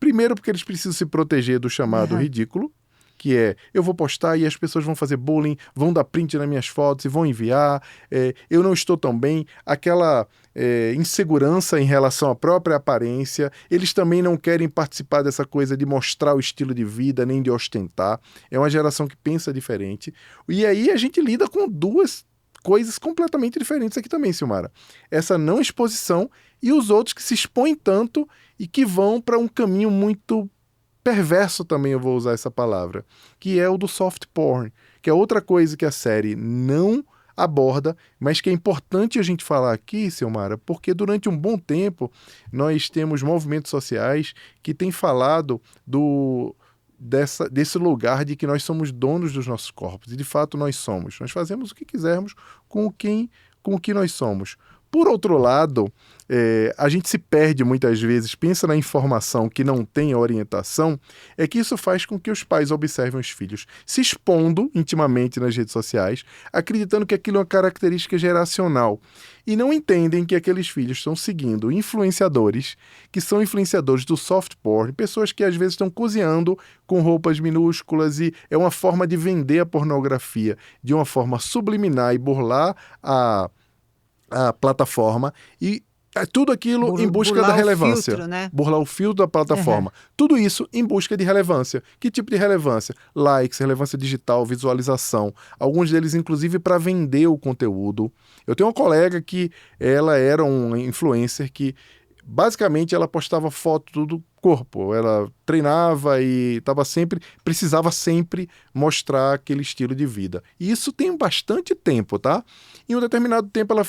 Primeiro porque eles precisam se proteger do chamado ridículo, que é, eu vou postar e as pessoas vão fazer bullying, vão dar print nas minhas fotos e vão enviar, eu não estou tão bem, aquela insegurança em relação à própria aparência, eles também não querem participar dessa coisa de mostrar o estilo de vida, nem de ostentar, é uma geração que pensa diferente, e aí a gente lida com duas coisas completamente diferentes aqui também, Silmara. Essa não exposição e os outros que se expõem tanto e que vão para um caminho muito perverso também, eu vou usar essa palavra, que é o do soft porn, que é outra coisa que a série não aborda, mas que é importante a gente falar aqui, Silmara, porque durante um bom tempo nós temos movimentos sociais que têm falado desse lugar de que nós somos donos dos nossos corpos, e de fato nós somos. Nós fazemos o que quisermos com o que nós somos. Por outro lado, a gente se perde muitas vezes, pensa na informação que não tem orientação, é que isso faz com que os pais observem os filhos se expondo intimamente nas redes sociais, acreditando que aquilo é uma característica geracional, e não entendem que aqueles filhos estão seguindo influenciadores, que são influenciadores do soft porn, pessoas que às vezes estão cozinhando com roupas minúsculas, e é uma forma de vender a pornografia de uma forma subliminar e burlar a plataforma, e tudo aquilo em busca da relevância. Filtro, né? Burlar o filtro da plataforma. Tudo isso em busca de relevância. Que tipo de relevância? Likes, relevância digital, visualização. Alguns deles, inclusive, para vender o conteúdo. Eu tenho uma colega que ela era um influencer que, basicamente, ela postava foto do corpo. Ela treinava e precisava sempre mostrar aquele estilo de vida. E isso tem bastante tempo, tá? Em um determinado tempo ela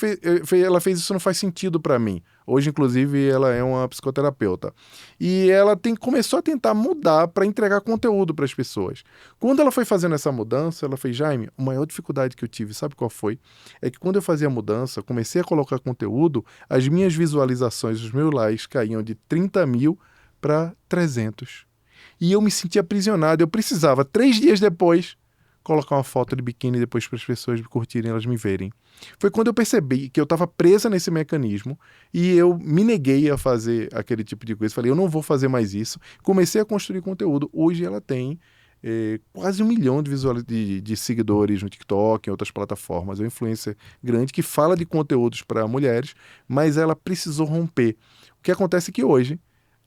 fez isso, não faz sentido para mim. Hoje, inclusive, ela é uma psicoterapeuta. E ela começou a tentar mudar para entregar conteúdo para as pessoas. Quando ela foi fazendo essa mudança, ela fez: Jaime, a maior dificuldade que eu tive, sabe qual foi? É que quando eu fazia a mudança, comecei a colocar conteúdo, as minhas visualizações, os meus likes caíam de 30 mil para 300. E eu me sentia aprisionado. Eu precisava, 3 dias depois, colocar uma foto de biquíni depois para as pessoas me curtirem, elas me verem. Foi quando eu percebi que eu estava presa nesse mecanismo e eu me neguei a fazer aquele tipo de coisa. Falei, eu não vou fazer mais isso. Comecei a construir conteúdo. Hoje ela tem quase 1 milhão de seguidores no TikTok, em outras plataformas. É uma influencer grande que fala de conteúdos para mulheres, mas ela precisou romper. O que acontece é que hoje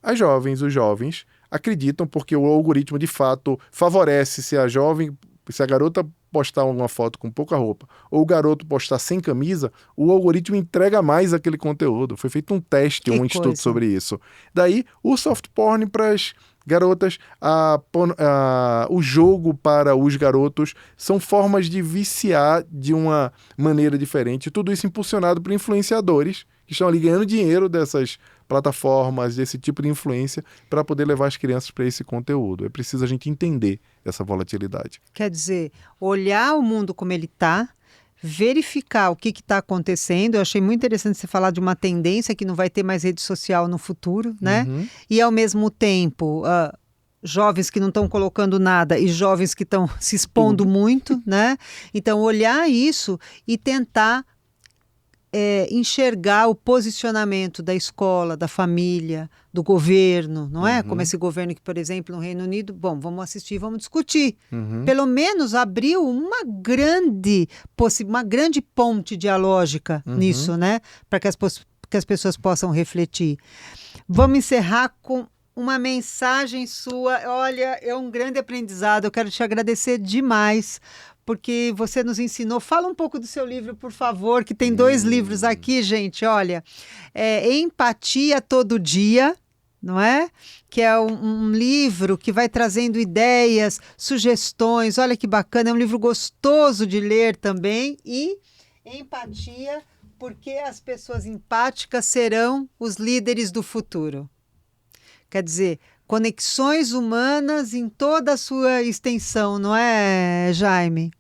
os jovens acreditam, porque o algoritmo de fato favorece se a garota postar uma foto com pouca roupa ou o garoto postar sem camisa, o algoritmo entrega mais aquele conteúdo. Foi feito um teste, um estudo sobre isso. Daí, o soft porn para as garotas, o jogo para os garotos, são formas de viciar de uma maneira diferente. Tudo isso impulsionado por influenciadores que estão ali ganhando dinheiro dessas plataformas, desse tipo de influência, para poder levar as crianças para esse conteúdo. É preciso a gente entender essa volatilidade. Quer dizer, olhar o mundo como ele está, verificar o que está acontecendo. Eu achei muito interessante você falar de uma tendência que não vai ter mais rede social no futuro, né? Uhum. E, ao mesmo tempo, jovens que não estão colocando nada e jovens que estão se expondo muito, né? Então, olhar isso e tentar enxergar o posicionamento da escola, da família, do governo, não é? Como esse governo que, por exemplo, no Reino Unido, bom, vamos assistir, vamos discutir. Pelo menos abriu uma grande ponte dialógica nisso, né? Para que as pessoas possam refletir. Vamos encerrar com uma mensagem sua. Olha, é um grande aprendizado, eu quero te agradecer demais, porque você nos ensinou. Fala um pouco do seu livro, por favor, que tem 2 livros aqui, gente. Olha, Empatia Todo Dia, não é? Que é um livro que vai trazendo ideias, sugestões. Olha que bacana, é um livro gostoso de ler também. E Empatia, porque as pessoas empáticas serão os líderes do futuro. Quer dizer, conexões humanas em toda a sua extensão, não é, Jaime?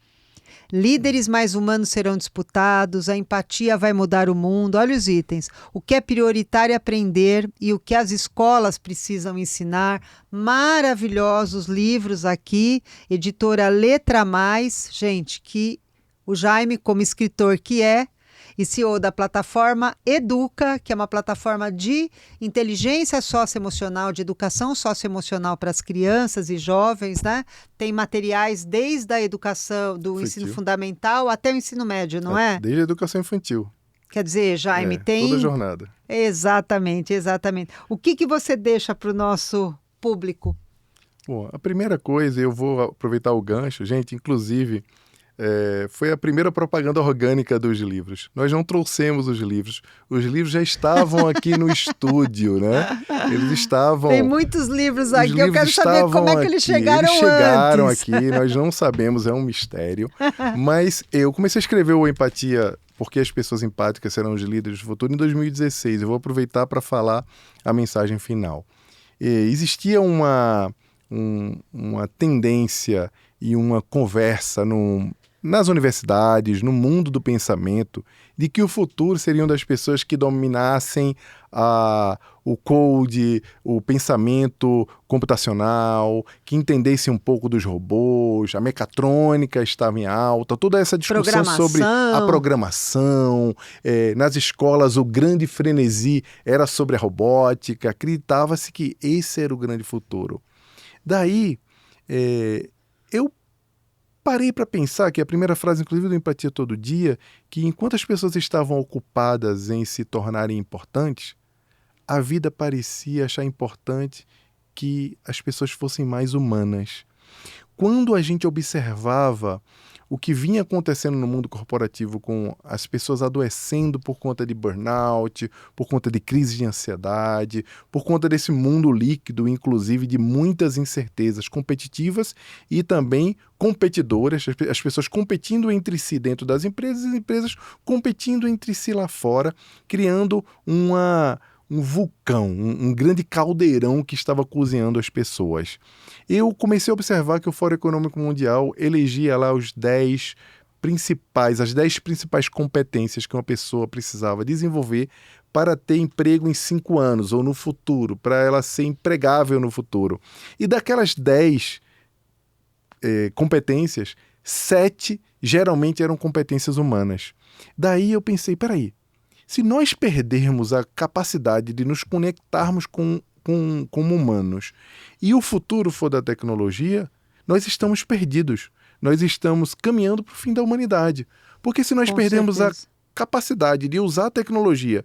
Líderes mais humanos serão disputados, a empatia vai mudar o mundo. Olha os itens. O que é prioritário aprender e o que as escolas precisam ensinar. Maravilhosos livros aqui. Editora Letra Mais. Gente, que o Jaime, como escritor que é, e CEO da plataforma Educa, que é uma plataforma de inteligência socioemocional, de educação socioemocional para as crianças e jovens, né? Tem materiais desde a educação do ensino fundamental até o ensino médio, não é? Desde a educação infantil. Quer dizer, Jaime, tem... toda a jornada. Exatamente, exatamente. O que você deixa para o nosso público? Bom, a primeira coisa, eu vou aproveitar o gancho, gente, inclusive... foi a primeira propaganda orgânica dos livros. Nós não trouxemos os livros já estavam aqui no estúdio, né? Eles estavam... Tem muitos livros aqui, eu quero saber como é que eles chegaram antes. Eles chegaram aqui, nós não sabemos, é um mistério. Mas eu comecei a escrever o Empatia, porque as pessoas empáticas serão os líderes do futuro, em 2016. Eu vou aproveitar para falar a mensagem final. Existia uma tendência e uma conversa nas universidades, no mundo do pensamento, de que o futuro seriam das pessoas que dominassem o code, o pensamento computacional, que entendessem um pouco dos robôs, a mecatrônica estava em alta, toda essa discussão sobre a programação. Nas escolas, o grande frenesi era sobre a robótica, acreditava-se que esse era o grande futuro. Daí, eu parei para pensar que a primeira frase, inclusive, do Empatia Todo Dia, que enquanto as pessoas estavam ocupadas em se tornarem importantes, a vida parecia achar importante que as pessoas fossem mais humanas. Quando a gente observava o que vinha acontecendo no mundo corporativo com as pessoas adoecendo por conta de burnout, por conta de crise de ansiedade, por conta desse mundo líquido, inclusive de muitas incertezas competitivas e também competidoras, as pessoas competindo entre si dentro das empresas e as empresas competindo entre si lá fora, criando um vulcão, um grande caldeirão que estava cozinhando as pessoas. Eu comecei a observar que o Fórum Econômico Mundial elegia lá as 10 principais competências que uma pessoa precisava desenvolver para ter emprego em 5 anos ou no futuro, para ela ser empregável no futuro. E daquelas 10 competências, 7 geralmente eram competências humanas. Daí eu pensei, peraí, se nós perdermos a capacidade de nos conectarmos como humanos e o futuro for da tecnologia, nós estamos perdidos. Nós estamos caminhando para o fim da humanidade. Porque se nós perdermos a capacidade de usar a tecnologia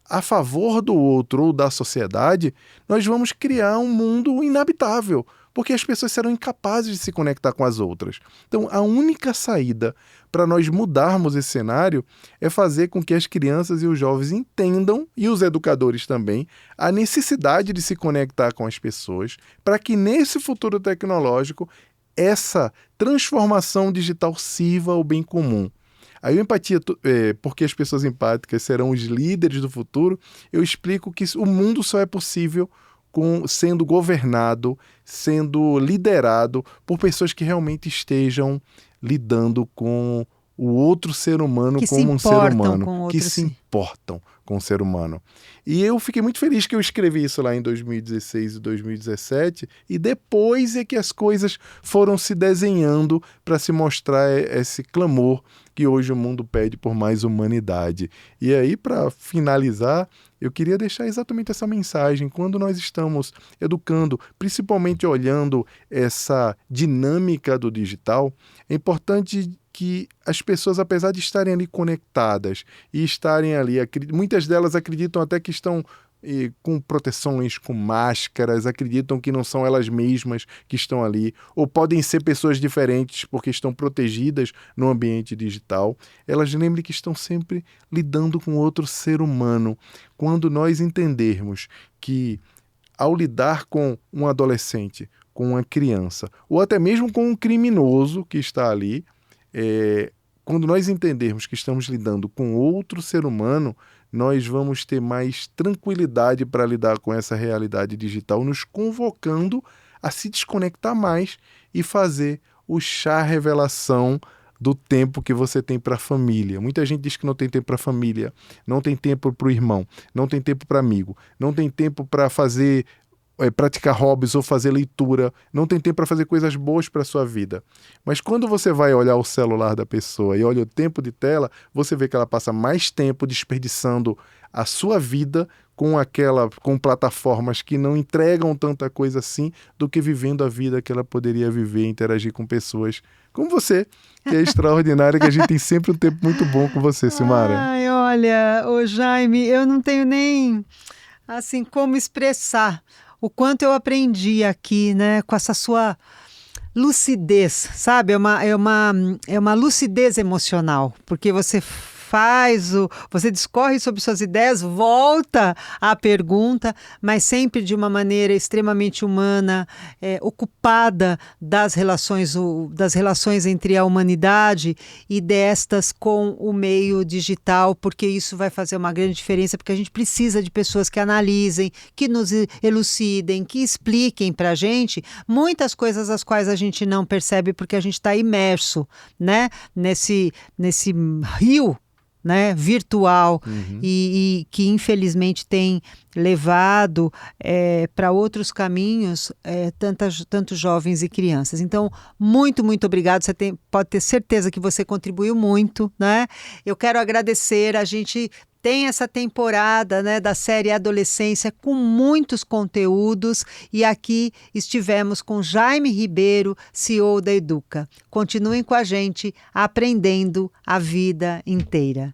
a favor do outro ou da sociedade, nós vamos criar um mundo inabitável, porque as pessoas serão incapazes de se conectar com as outras. Então, a única saída para nós mudarmos esse cenário é fazer com que as crianças e os jovens entendam, e os educadores também, a necessidade de se conectar com as pessoas, para que nesse futuro tecnológico, essa transformação digital sirva ao bem comum. Aí o Empatia, porque as pessoas empáticas serão os líderes do futuro, eu explico que o mundo só é possível sendo governado, sendo liderado por pessoas que realmente estejam lidando com o outro ser humano como um ser humano, que se importam com o ser humano. E eu fiquei muito feliz que eu escrevi isso lá em 2016 e 2017, e depois é que as coisas foram se desenhando para se mostrar esse clamor que hoje o mundo pede por mais humanidade. E aí, para finalizar, eu queria deixar exatamente essa mensagem. Quando nós estamos educando, principalmente olhando essa dinâmica do digital, é importante que as pessoas, apesar de estarem ali conectadas e estarem ali, muitas delas acreditam até que estão com proteções, com máscaras, acreditam que não são elas mesmas que estão ali, ou podem ser pessoas diferentes porque estão protegidas no ambiente digital. Elas lembrem que estão sempre lidando com outro ser humano. Quando nós entendermos que, ao lidar com um adolescente, com uma criança, ou até mesmo com um criminoso que está ali, quando nós entendermos que estamos lidando com outro ser humano, nós vamos ter mais tranquilidade para lidar com essa realidade digital, nos convocando a se desconectar mais e fazer o chá revelação do tempo que você tem para a família. Muita gente diz que não tem tempo para a família, não tem tempo para o irmão, não tem tempo para amigo, não tem tempo para praticar hobbies ou fazer leitura, não tem tempo para fazer coisas boas para a sua vida. Mas quando você vai olhar o celular da pessoa e olha o tempo de tela, você vê que ela passa mais tempo desperdiçando a sua vida com plataformas que não entregam tanta coisa assim, do que vivendo a vida que ela poderia viver e interagir com pessoas como você, que é extraordinária, que a gente tem sempre um tempo muito bom com você, Silmara. Ai, olha, ô Jaime, eu não tenho nem assim como expressar o quanto eu aprendi aqui, né, com essa sua lucidez, sabe? É uma lucidez emocional, porque você você discorre sobre suas ideias, volta à pergunta, mas sempre de uma maneira extremamente humana, ocupada das relações entre a humanidade e destas com o meio digital, porque isso vai fazer uma grande diferença, porque a gente precisa de pessoas que analisem, que nos elucidem, que expliquem para a gente muitas coisas as quais a gente não percebe porque a gente está imerso, né, nesse rio, né, virtual, e que infelizmente tem levado para outros caminhos tantos jovens e crianças. Então, muito, muito obrigado. Você pode ter certeza que você contribuiu muito, né? Eu quero agradecer. A gente tem essa temporada, né, da série Adolescência com muitos conteúdos, e aqui estivemos com Jaime Ribeiro, CEO da Educa. Continuem com a gente aprendendo a vida inteira.